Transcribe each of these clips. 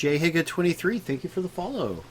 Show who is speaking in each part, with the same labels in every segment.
Speaker 1: JHiga23, thank you for the follow.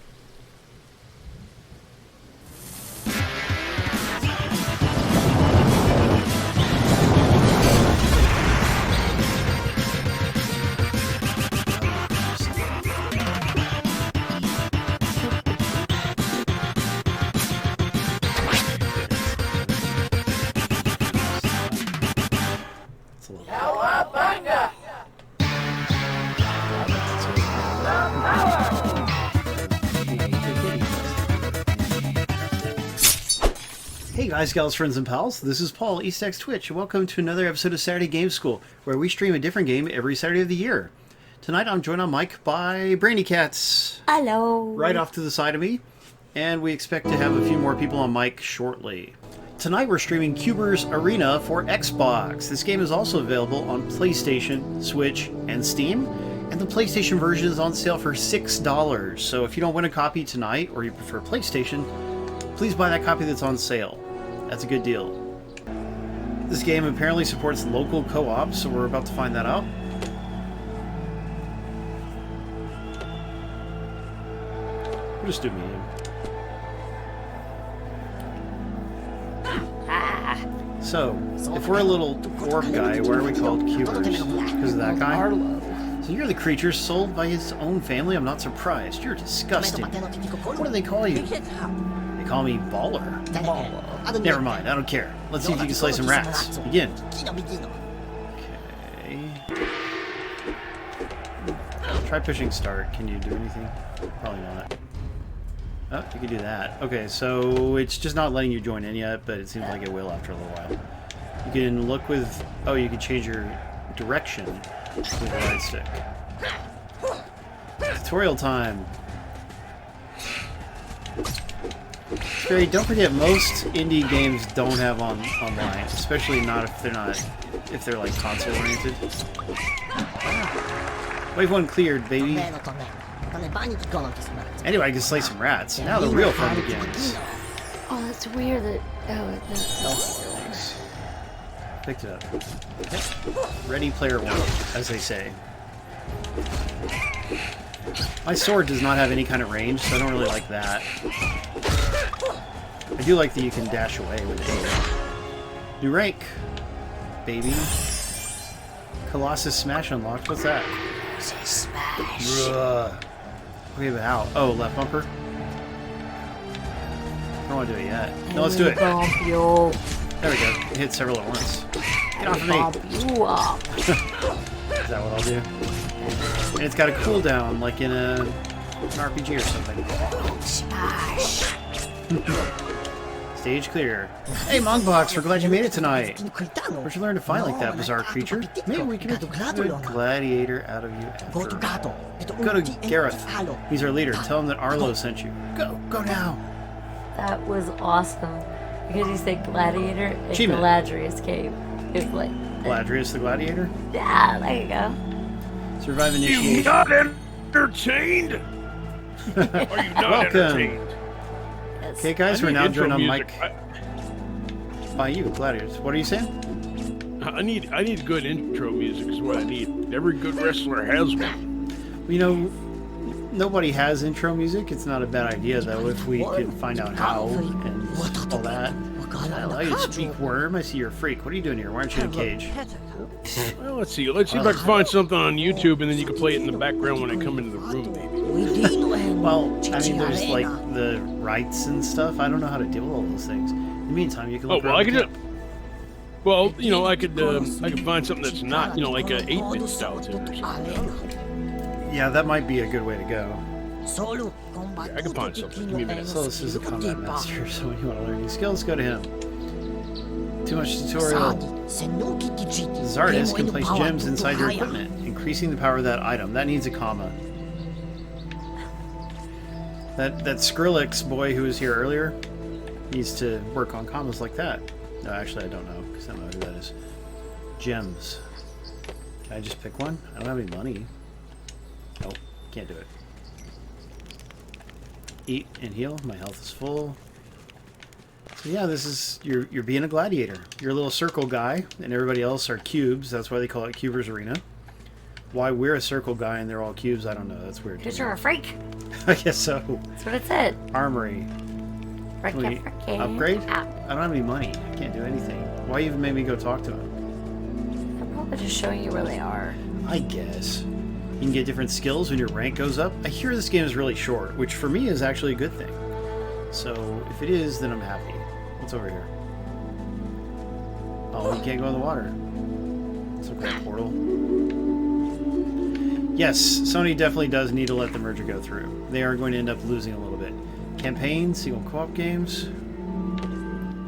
Speaker 1: Hey guys, gals, friends, and pals, this is Paul, EastXTwitch, and welcome to another episode of Saturday Game School, where we stream a different game every Saturday of the year. Tonight I'm joined on mic by Brandykatz.
Speaker 2: Hello.
Speaker 1: Right off to the side of me, and we expect to have a few more people on mic shortly. Tonight we're streaming Cuber's Arena for Xbox. This game is also available on PlayStation, Switch, and Steam, and the PlayStation version is on sale for $6. So if you don't win a copy tonight, or you prefer PlayStation, please buy that copy that's on sale. That's a good deal. This game apparently supports local co-op, so we're about to find that out. We'll just do medium. So, if we're a little dwarf guy, why are we called cubers? Because of that guy? So you're the creature sold by his own family? I'm not surprised. You're disgusting. What do they call you? They call me Baller. Never mind, I don't care. Let's see if you can slay some rats. Begin. Okay. Try pushing start. Can you do anything? Probably not. Oh, you can do that. Okay, so it's just not letting you join in yet, but it seems like it will after a little while. You can look with... Oh, you can change your direction with the right stick. Tutorial time. Jerry, don't forget, most indie games don't have online, especially not if they're like console oriented. Wave 1 cleared, baby. Anyway, I can slay some rats. Now the real fun begins.
Speaker 2: Oh, that's weird that...
Speaker 1: Picked it up. Ready Player One, as they say. My sword does not have any kind of range, so I don't really like that. I do like that you can dash away with it. New rank, baby. Colossus Smash unlocked. What's that?
Speaker 2: Smash.
Speaker 1: Okay, but how? Oh, left bumper? I don't want to do it yet. No, let's do it. There we go. Hit several at once. Get off of me!
Speaker 2: You up.
Speaker 1: Is that what I'll do? And it's got a cooldown, like in an RPG or something.
Speaker 2: Smash.
Speaker 1: Stage clear. Hey, Monkbox, we're glad you made it tonight. Where'd you learn to fight like that, bizarre creature? Maybe we can make a good gladiator out of you after. Go to Gareth. He's our leader. Tell him that Arlo sent you. Go now.
Speaker 2: That was awesome. Because you said gladiator, and
Speaker 1: Achievement.
Speaker 2: Galadrius came. It's like...
Speaker 1: Galadrius the gladiator?
Speaker 2: Yeah, there you go.
Speaker 1: Survive initiation.
Speaker 3: You not entertained? Are you not
Speaker 1: Welcome.
Speaker 3: entertained?
Speaker 1: Okay, guys, we're now joined on mic
Speaker 3: I
Speaker 1: by you, Gladiators. What are you saying?
Speaker 3: need good intro music is what I need. Every good wrestler has one.
Speaker 1: You know, nobody has intro music. It's not a bad idea, though, if we could find out how and all that. I allow you to speak, worm. I see you're a freak. What are you doing here? Why aren't you in a cage?
Speaker 3: Well, let's see. Let's see if I can find something on YouTube, and then you can play it in the background when I come into the room, maybe.
Speaker 1: Well, I mean, there's like the rights and stuff. I don't know how to deal with all those things. In the meantime, you can look
Speaker 3: Oh well, I
Speaker 1: around
Speaker 3: could. Well, you know, I could find something that's not, you know, like a 8-bit style tip or something.
Speaker 1: Yeah, that might be a good way to go.
Speaker 3: Yeah, I can find something. Give me a minute.
Speaker 1: So this is a combat master, so when you want to learn new skills, go to him. Too much tutorial. Zardis can place gems inside your equipment, increasing the power of that item. That needs a comma. That Skrillex boy who was here earlier needs to work on commas like that. No, actually I don't know, because I don't know who that is. Gems. Can I just pick one? I don't have any money. Nope, can't do it. Eat and heal. My health is full. So yeah, this is you're being a gladiator. You're a little circle guy, and everybody else are cubes. That's why they call it Cuber's Arena. Why we're a circle guy and they're all cubes, I don't know. That's weird.
Speaker 2: Because you're a freak.
Speaker 1: I guess so.
Speaker 2: That's what it said.
Speaker 1: Armory.
Speaker 2: Freaky.
Speaker 1: Upgrade? I don't have any money. I can't do anything. Why even made me go talk to him?
Speaker 2: They're probably just showing you where they are.
Speaker 1: I guess. You can get different skills when your rank goes up. I hear this game is really short, which for me is actually a good thing. So if it is, then I'm happy. What's over here? Oh, you can't go in the water. Some kind of portal. Yes, Sony definitely does need to let the merger go through. They are going to end up losing a little bit. Campaign, single co-op games,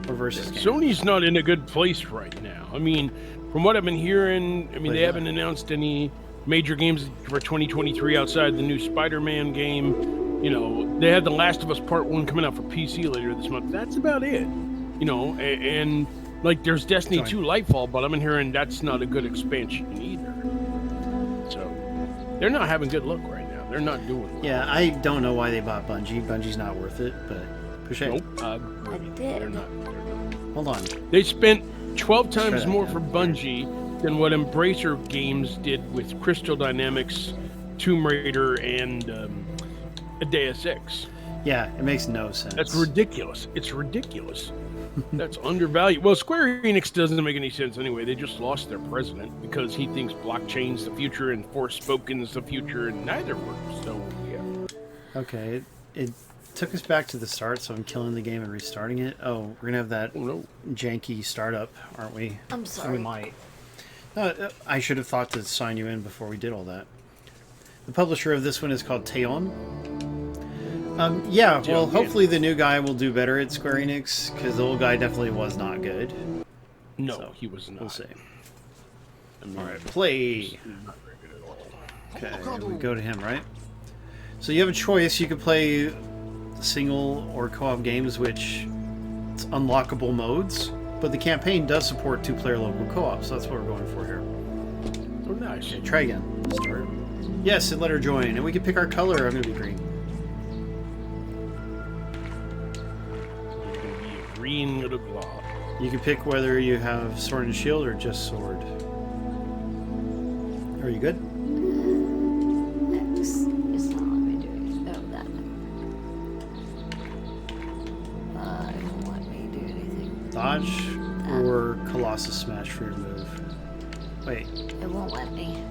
Speaker 1: or versus games?
Speaker 3: Sony's not in a good place right now. I mean, from what I've been hearing, they haven't announced any major games for 2023 outside the new Spider-Man game. You know, they had The Last of Us Part 1 coming out for PC later this month. That's about it. You know, and like there's Destiny 2 Lightfall, but I'm hearing that's not a good expansion either. So they're not having good luck right now. They're not doing well.
Speaker 1: Yeah, I don't know why they bought Bungie. Bungie's not worth it, but push it.
Speaker 3: Nope.
Speaker 2: I did.
Speaker 3: They're not.
Speaker 1: Hold on.
Speaker 3: They spent 12 times more for Bungie than what Embracer Games did with Crystal Dynamics, Tomb Raider, and Deus Ex.
Speaker 1: Yeah, it makes no sense.
Speaker 3: That's ridiculous. It's ridiculous. That's undervalued. Well, Square Enix doesn't make any sense anyway. They just lost their president because he thinks blockchain's the future and Forspoken's the future, and neither works. So, yeah.
Speaker 1: Okay, it took us back to the start, so I'm killing the game and restarting it. Oh, we're going to have that janky startup, aren't we?
Speaker 2: I'm sorry.
Speaker 1: We might. I should have thought to sign you in before we did all that. The publisher of this one is called Teyon. Yeah, well, hopefully the new guy will do better at Square Enix, because the old guy definitely was not good.
Speaker 3: No,
Speaker 1: so,
Speaker 3: he was not.
Speaker 1: We'll see. Alright, play. Okay, we go to him, right? So you have a choice. You can play single or co-op games, which it's unlockable modes, but the campaign does support 2-player local co-op, so that's what we're going for here.
Speaker 3: Oh, nice.
Speaker 1: Okay, try again. Start. Yes, and let her join, and we can pick our color. I'm going to be green.
Speaker 3: Green little glob.
Speaker 1: You can pick whether you have sword and shield or just sword. Are you good?
Speaker 2: X. It's not let me do it. No, that. It won't let me do anything.
Speaker 1: Dodge or Colossus Smash for your move. Wait.
Speaker 2: It won't let me.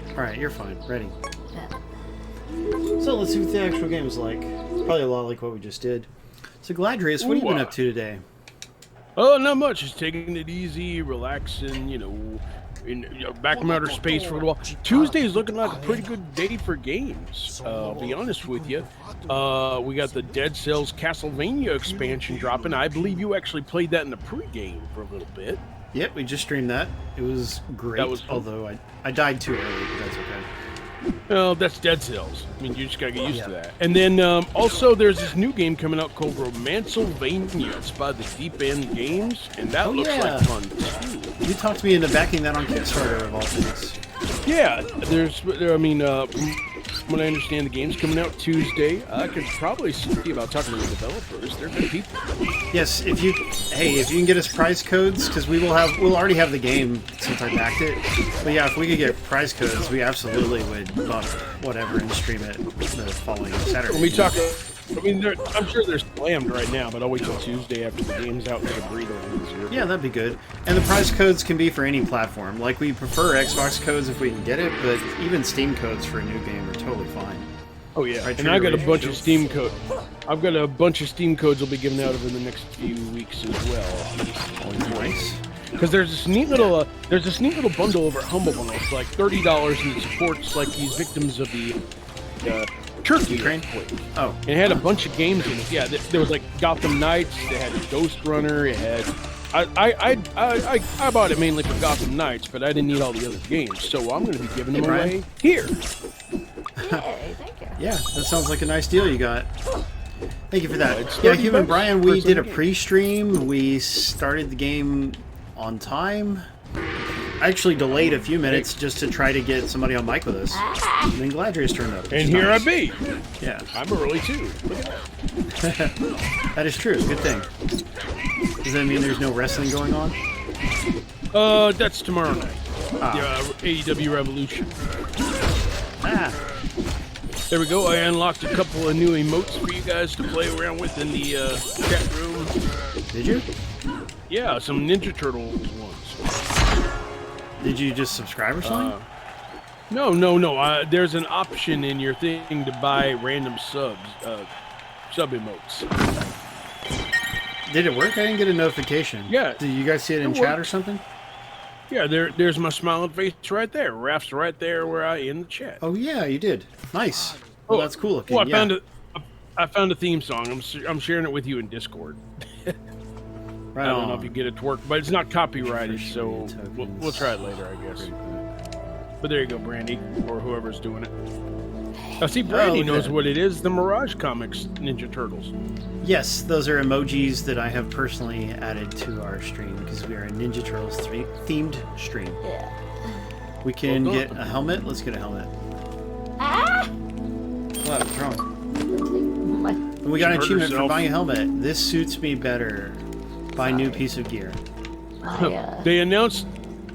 Speaker 1: Alright, you're fine. Ready.
Speaker 2: Yeah.
Speaker 1: So let's see what the actual game is like. Probably a lot like what we just did. So Galadrius, what have you been up to today?
Speaker 3: Oh, not much. Just taking it easy, relaxing, back from outer space for a little while. Tuesday is looking like a pretty good day for games. I'll be honest with you. We got the Dead Cells Castlevania expansion dropping. I believe you actually played that in the pregame for a little bit.
Speaker 1: Yep, we just streamed that. It was great, although I died too early, but that's okay.
Speaker 3: Well, that's Dead Cells. I mean, you just gotta get used to that. And then also there's this new game coming out called Romancylvania. It's by the Deep End Games, and that looks like fun too.
Speaker 1: You talked me into backing that on Kickstarter of all things.
Speaker 3: Yeah, from what I understand, the game's coming out Tuesday. I could probably see about talking to the developers. They're good people.
Speaker 1: Yes, if you can get us prize codes, because we'll already have the game since I backed it. But yeah, if we could get prize codes, we absolutely would bump whatever and stream it the following Saturday.
Speaker 3: When we talk, I'm sure they're slammed right now, but I'll wait till Tuesday after the game's out and get a breather.
Speaker 1: Yeah, that'd be good. And the prize codes can be for any platform. Like, we prefer Xbox codes if we can get it, but even Steam codes for a new game are totally fine.
Speaker 3: Oh yeah,
Speaker 1: right,
Speaker 3: and I got a bunch of Steam codes. I've got a bunch of Steam codes will be given out over the next few weeks as well.
Speaker 1: Oh, nice.
Speaker 3: Because there's this neat little bundle over at Humble Bundle. It's like $30 and it supports like these victims of the Turkey
Speaker 1: Ukraine. Oh,
Speaker 3: and it had a bunch of games in it. Yeah, there was like Gotham Knights. They had Ghost Runner. It had. I bought it mainly for Gotham Knights, but I didn't need all the other games, so I'm going to be giving them away here.
Speaker 2: Yay, thank you.
Speaker 1: Yeah, that sounds like a nice deal you got. Thank you for that. Yeah, Human Brian, we did a pre-stream. We started the game on time. I actually delayed a few minutes just to try to get somebody on mic with us. And then Galadrius turned up.
Speaker 3: And here I be.
Speaker 1: Yeah.
Speaker 3: I'm early too. Look at that.
Speaker 1: That is true. Good thing. Does that mean there's no wrestling going on?
Speaker 3: That's tomorrow night. AEW Revolution.
Speaker 1: Ah.
Speaker 3: There we go. I unlocked a couple of new emotes for you guys to play around with in the chat room.
Speaker 1: Did you?
Speaker 3: Yeah, some Ninja Turtles ones.
Speaker 1: Did you just subscribe or something?
Speaker 3: No. There's an option in your thing to buy random sub emotes.
Speaker 1: Did it work? I didn't get a notification.
Speaker 3: Yeah.
Speaker 1: Did you guys see it in chat or something?
Speaker 3: Yeah, there's my smiling face right there. Raph's right there where I in the chat.
Speaker 1: Oh yeah, you did. Nice. Well, that's cool looking.
Speaker 3: Oh, I found a theme song. I'm sharing it with you in Discord.
Speaker 1: Right
Speaker 3: I don't
Speaker 1: on.
Speaker 3: know if you get it to work, but it's not copyrighted, so we'll try it later, I guess. But there you go, Brandy, or whoever's doing it. Now, see, Brandy knows what it is. The Mirage Comics Ninja Turtles.
Speaker 1: Yes, those are emojis that I have personally added to our stream because we are a Ninja Turtles themed stream.
Speaker 2: Yeah.
Speaker 1: We can get a helmet. Let's get a helmet.
Speaker 2: Ah!
Speaker 1: What? What's wrong?
Speaker 2: My,
Speaker 1: And we got an achievement for buying a helmet. This suits me better. Buy new piece of gear.
Speaker 3: They announced...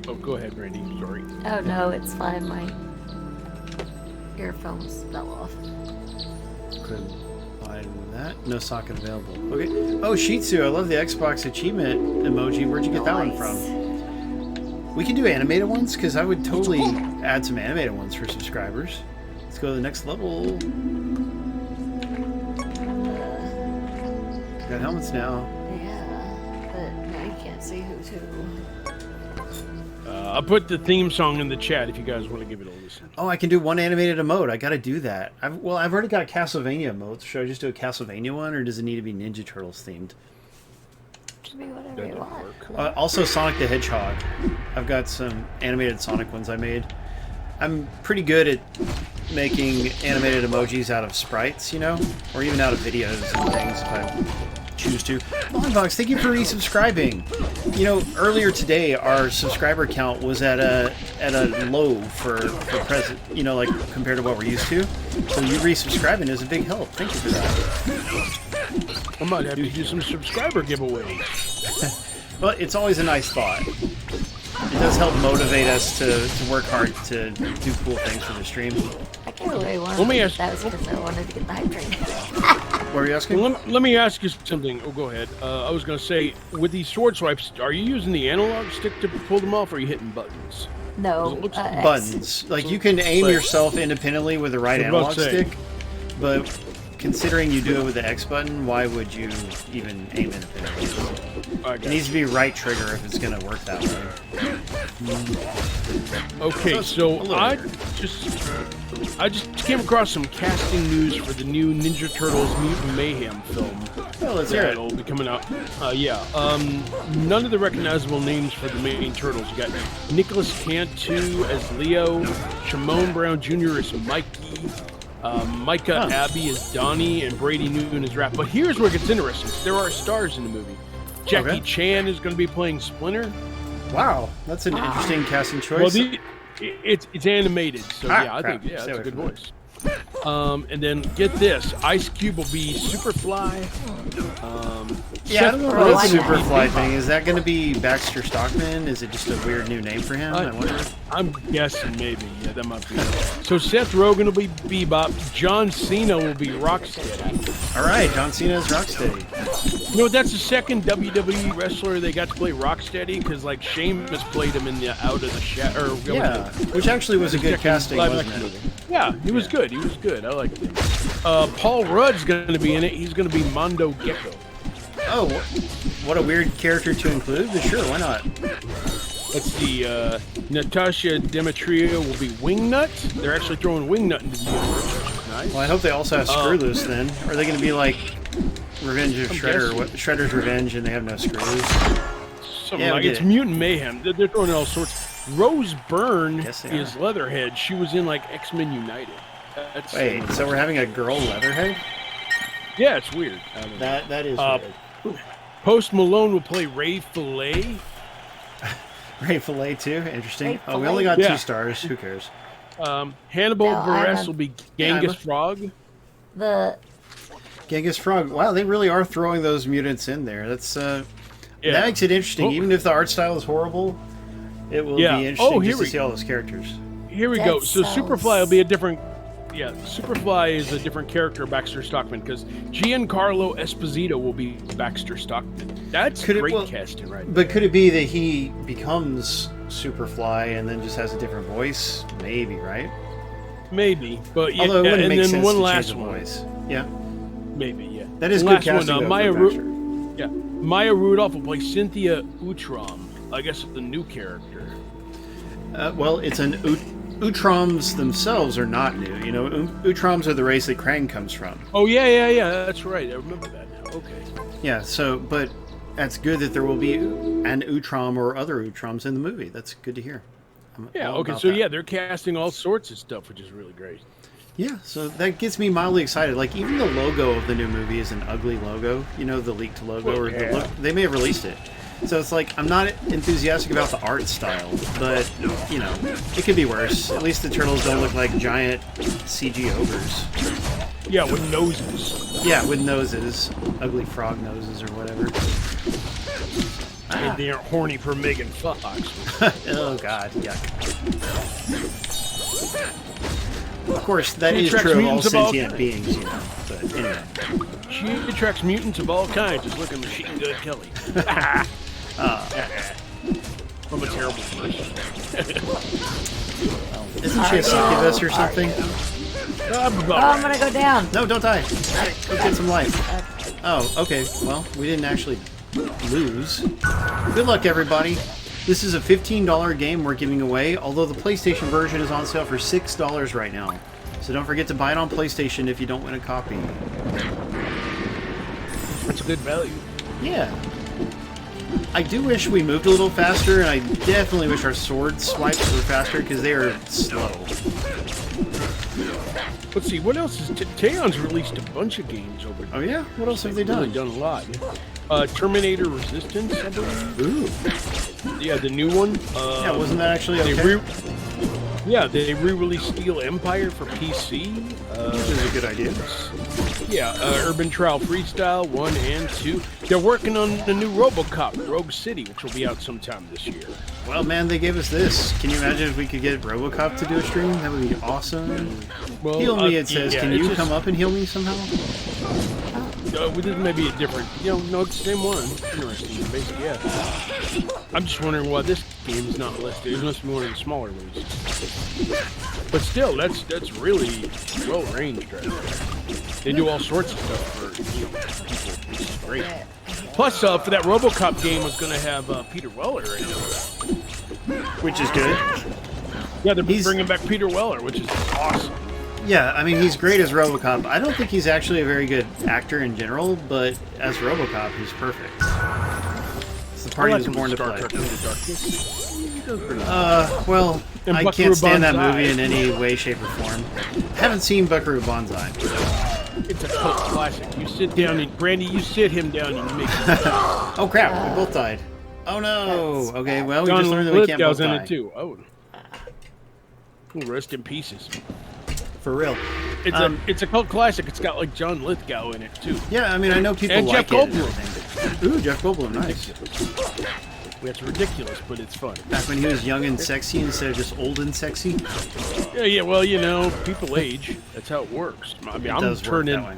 Speaker 3: Oh, go ahead, Brandy. Sorry.
Speaker 2: Oh no, it's fine. My earphones fell off.
Speaker 1: Could buy that. No socket available. Okay. Oh, Shitsu, I love the Xbox achievement emoji. Where'd you get that one from? We can do animated ones because I would totally add some animated ones for subscribers. Let's go to the next level. Got helmets now.
Speaker 2: Yeah, but now you can't see who's who.
Speaker 3: I'll put the theme song in the chat if you guys want to give it a listen.
Speaker 1: Oh, I can do one animated emote. I got to do that. I've already got Castlevania emotes. Should I just do a Castlevania one, or does it need to be Ninja Turtles themed?
Speaker 2: Should be whatever you want.
Speaker 1: Also, Sonic the Hedgehog. I've got some animated Sonic ones I made. I'm pretty good at making animated emojis out of sprites, you know, or even out of videos and things if I choose to. Longbox, thank you for resubscribing. You know, earlier today our subscriber count was at a low for present, you know, like compared to what we're used to. So you resubscribing is a big help. Thank you for that.
Speaker 3: I might have to do some subscriber giveaways.
Speaker 1: Well, it's always a nice thought. It does help motivate us to work hard to do cool things for the stream.
Speaker 2: I can't really want
Speaker 3: Let me
Speaker 2: to.
Speaker 3: ask-
Speaker 2: That was because I wanted to get the hype train.
Speaker 1: What were you asking?
Speaker 3: Well, let me ask you something. Oh, go ahead. I was going to say, with these sword swipes, are you using the analog stick to pull them off, or are you hitting buttons?
Speaker 2: No.
Speaker 3: It looks
Speaker 1: Buttons. Like, you can aim yourself independently with the right analog stick, but considering you do it with the X button, why would you even aim independently? It needs to be right trigger if it's going to work that way.
Speaker 3: Okay, so I just came across some casting news for the new Ninja Turtles Mutant Mayhem film.
Speaker 1: Well, let's hear it.
Speaker 3: It'll be coming out. None of the recognizable names for the main turtles. You got Nicholas Cantu as Leo, Shimon Brown Jr. as Mikey, Micah Abbey as Donnie, and Brady Noon as Raph. But here's where it gets interesting. There are stars in the movie. Jackie Chan is going to be playing Splinter.
Speaker 1: Wow, that's an interesting casting choice.
Speaker 3: Well, it's animated, so yeah, I think that's a good voice. And then get this, Ice Cube will be Superfly.
Speaker 1: I don't know about the Superfly thing. Is that going to be Baxter Stockman? Is it just a weird new name for him? I wonder.
Speaker 3: I'm guessing maybe. Yeah, that might be it. So Seth Rogen will be Bebop. John Cena will be Rocksteady.
Speaker 1: All right, John Cena is Rocksteady.
Speaker 3: You know, that's the second WWE wrestler they got to play Rocksteady, because like Sheamus played him in the Out of the Shadow.
Speaker 1: Yeah, which actually was a good casting, wasn't it?
Speaker 3: Yeah, he was good. He was good. I liked him. Paul Rudd's going to be in it. He's going to be Mondo Gecko.
Speaker 1: Oh, what a weird character to include, but sure, why not?
Speaker 3: Let's see, Natasha Demetria will be Wingnut. They're actually throwing Wingnut into the universe, which is nice.
Speaker 1: Well, I hope they also have Screw Loose then. Are they going to be like Revenge of Shredder, Shredder's Revenge, and they have no screws?
Speaker 3: Something like it's Mutant Mayhem. They're throwing all sorts. Rose Byrne is Leatherhead. She was in like X-Men United.
Speaker 1: Wait, so we're having a girl Leatherhead?
Speaker 3: Yeah, it's weird.
Speaker 1: That is weird.
Speaker 3: Post Malone will play Ray Fillet.
Speaker 1: Ray Fillet too? Interesting. Oh, we only got 2 stars. Who cares?
Speaker 3: Hannibal Buress will be Genghis Frog.
Speaker 1: Genghis Frog. Wow, they really are throwing those mutants in there. That's that makes it interesting. Even if the art style is horrible, It will
Speaker 3: Yeah.
Speaker 1: be interesting
Speaker 3: Oh, here
Speaker 1: just to
Speaker 3: we-
Speaker 1: see all those characters.
Speaker 3: Here we
Speaker 2: That
Speaker 3: go. So
Speaker 2: sounds-
Speaker 3: Superfly will be a different. Yeah, Superfly is a different character, Baxter Stockman, because Giancarlo Esposito will be Baxter Stockman. That's great casting, right?
Speaker 1: But could it be that he becomes Superfly and then just has a different voice? Maybe, right?
Speaker 3: Maybe, but yeah.
Speaker 1: Although it wouldn't
Speaker 3: and
Speaker 1: make
Speaker 3: then
Speaker 1: sense
Speaker 3: one
Speaker 1: to
Speaker 3: last
Speaker 1: change the
Speaker 3: one.
Speaker 1: voice. Yeah.
Speaker 3: Maybe, yeah.
Speaker 1: That is
Speaker 3: The
Speaker 1: good
Speaker 3: last
Speaker 1: casting,
Speaker 3: one,
Speaker 1: though,
Speaker 3: Maya
Speaker 1: for Baxter.
Speaker 3: Yeah, Maya Rudolph will play Cynthia Utrom. I guess the new character.
Speaker 1: Well, it's an Utroms themselves are not new. You know, Utroms are the race that Krang comes from.
Speaker 3: Oh yeah. That's right. I remember that now. Okay.
Speaker 1: Yeah. So, but that's good that there will be an Utrom or other Utroms in the movie. That's good to hear. I'm
Speaker 3: Yeah.
Speaker 1: all
Speaker 3: Okay.
Speaker 1: about
Speaker 3: So
Speaker 1: that.
Speaker 3: yeah, they're casting all sorts of stuff, which is really great.
Speaker 1: Yeah, so that gets me mildly excited. Like, even the logo of the new movie is an ugly logo. You know, the leaked logo,
Speaker 3: Well,
Speaker 1: or
Speaker 3: yeah.
Speaker 1: the look. They may have released it. So it's like, I'm not enthusiastic about the art style, but, you know, it could be worse. At least the turtles don't look like giant CG ogres.
Speaker 3: Yeah, with noses.
Speaker 1: Yeah, with noses. Ugly frog noses or whatever.
Speaker 3: And they aren't horny for Megan Fox.
Speaker 1: Oh, God, yuck. Of course, that
Speaker 3: She
Speaker 1: is
Speaker 3: attracts
Speaker 1: true of all
Speaker 3: mutants of all
Speaker 1: sentient
Speaker 3: kinds.
Speaker 1: beings, you know. But anyway.
Speaker 3: She attracts mutants of all kinds, just look at Machine Gun Kelly. I'm a terrible person.
Speaker 1: Isn't she a succubus or something?
Speaker 3: I'm
Speaker 2: Oh,
Speaker 3: about
Speaker 2: I'm
Speaker 3: right.
Speaker 2: gonna go down.
Speaker 1: No, don't die. Go get some life. Oh, okay. Well, we didn't actually lose. Good luck, everybody. This is a $15 game we're giving away, although the PlayStation version is on sale for $6 right now. So don't forget to buy it on PlayStation if you don't win a copy.
Speaker 3: That's a good value.
Speaker 1: Yeah. I do wish we moved a little faster, and I definitely wish our sword swipes were faster, because they are slow.
Speaker 3: Let's see, what else is... Tayon's released a bunch of games over
Speaker 1: Oh yeah? What else have they
Speaker 3: Really
Speaker 1: done?
Speaker 3: done a lot. Terminator Resistance, I believe.
Speaker 1: Ooh.
Speaker 3: Yeah, the new one.
Speaker 1: Yeah, wasn't that actually
Speaker 3: They
Speaker 1: okay?
Speaker 3: they re-released Steel Empire for PC.
Speaker 1: Which is a good idea.
Speaker 3: Yeah, Urban Trial Freestyle 1 and 2. They're working on the new RoboCop, Rogue City, which will be out sometime this year.
Speaker 1: Well, man, they gave us this. Can you imagine if we could get RoboCop to do a stream? That would be awesome.
Speaker 3: Well,
Speaker 1: Heal me, it says.
Speaker 3: yeah,
Speaker 1: Can
Speaker 3: it's
Speaker 1: you
Speaker 3: just-
Speaker 1: come up and heal me somehow?
Speaker 3: This may be a different, no, it's the same one. Interesting, basically, yeah. I'm just wondering why this game's not listed. It must be one of the smaller releases. But still, that's really well ranged right there. They do all sorts of stuff for people. Which is great. Plus, for that RoboCop game was going to have Peter Weller in it.
Speaker 1: Which is good.
Speaker 3: Yeah, they're
Speaker 1: He's-
Speaker 3: bringing back Peter Weller, which is awesome.
Speaker 1: Yeah, I mean, he's great as RoboCop. I don't think he's actually a very good actor in general, but as RoboCop, he's perfect. It's the part he was born to play.
Speaker 3: Trek Into Darkness. He does pretty good.
Speaker 1: Well,
Speaker 3: And
Speaker 1: I
Speaker 3: Buckaroo
Speaker 1: can't stand that
Speaker 3: Banzai.
Speaker 1: movie in any way, shape, or form. Haven't seen Buckaroo Banzai.
Speaker 3: It's a cult classic. You sit down and Brandy, you sit him down and you make him.
Speaker 1: Oh crap, we both died. Oh no! Okay, well, we
Speaker 3: John
Speaker 1: just learned that we can't both
Speaker 3: Lithgow's in
Speaker 1: die.
Speaker 3: it too. Oh. Rest in pieces.
Speaker 1: For real.
Speaker 3: It's a cult classic. It's got like John Lithgow in it too.
Speaker 1: Yeah, I mean, I know people
Speaker 3: And
Speaker 1: like
Speaker 3: Jeff
Speaker 1: it and
Speaker 3: Goldblum.
Speaker 1: everything. Ooh, Jeff Goldblum, nice.
Speaker 3: It's ridiculous, but it's fun.
Speaker 1: Back when he was young and sexy instead of just old and sexy.
Speaker 3: Yeah. Well, people age. That's how it works. I mean,
Speaker 1: It
Speaker 3: I'm
Speaker 1: does work
Speaker 3: turning.
Speaker 1: that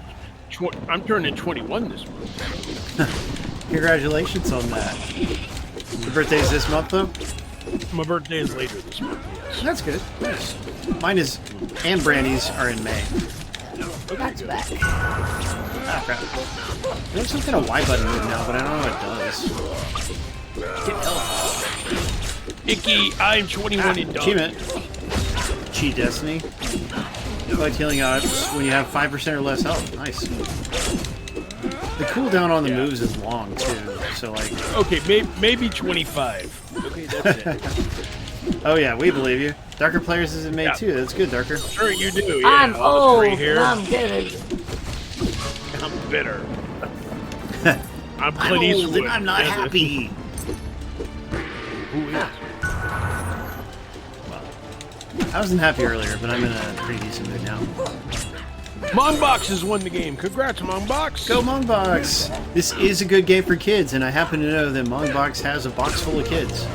Speaker 1: way.
Speaker 3: I'm turning 21 this month.
Speaker 1: Congratulations on that. Your birthday's this month, though?
Speaker 3: My birthday is later this month. Yes.
Speaker 1: That's good. Nice. Mine is, and Brandy's are in May.
Speaker 2: That's bad.
Speaker 1: Ah, crap. There's some kind of Y button move now, but I don't know what it does. Get help.
Speaker 3: Icky, I'm 21 and done.
Speaker 1: Achievement. Cheat Destiny. Like healing odds when you have 5% or less health. Nice. The cooldown on the moves is long, too. So, like...
Speaker 3: Okay, maybe 25. Okay, that's it.
Speaker 1: Oh, yeah, we believe you. Darker Players is in May,
Speaker 3: Yeah.
Speaker 1: too. That's good, Darker.
Speaker 3: Sure you do. Yeah,
Speaker 2: I'm
Speaker 3: all this
Speaker 2: old.
Speaker 3: gray hair.
Speaker 2: I'm good.
Speaker 3: I'm bitter. I'm
Speaker 1: I'm
Speaker 3: Clint
Speaker 1: old
Speaker 3: Eastwood.
Speaker 1: and I'm not
Speaker 3: That's it.
Speaker 1: happy.
Speaker 3: Who is?
Speaker 1: I wasn't happy earlier, but I'm in a pretty decent mood now.
Speaker 3: Mongbox has won the game. Congrats, Mongbox.
Speaker 1: Go Mongbox! This is a good game for kids, and I happen to know that Mongbox has a box full of kids.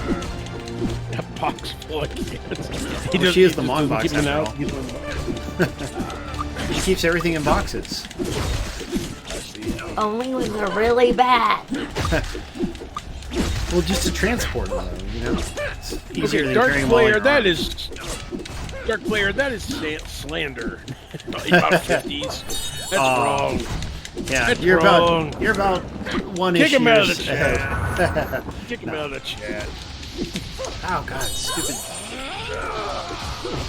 Speaker 3: A box full of kids.
Speaker 1: Well, she is the mom box
Speaker 3: keep
Speaker 1: after all. She keeps everything in boxes.
Speaker 2: Only when they're really bad.
Speaker 1: Well, just to transport them, you know? It's easier than
Speaker 3: Dark
Speaker 1: carrying them all in
Speaker 3: Player,
Speaker 1: your
Speaker 3: that
Speaker 1: arms.
Speaker 3: is... Dark Player, that is slander. About 50s. That's wrong.
Speaker 1: Yeah,
Speaker 3: That's
Speaker 1: you're
Speaker 3: wrong.
Speaker 1: about one
Speaker 3: Kick
Speaker 1: issue
Speaker 3: him out of the
Speaker 1: ahead.
Speaker 3: chat. Kick him out of the chat.
Speaker 1: Oh, God, stupid.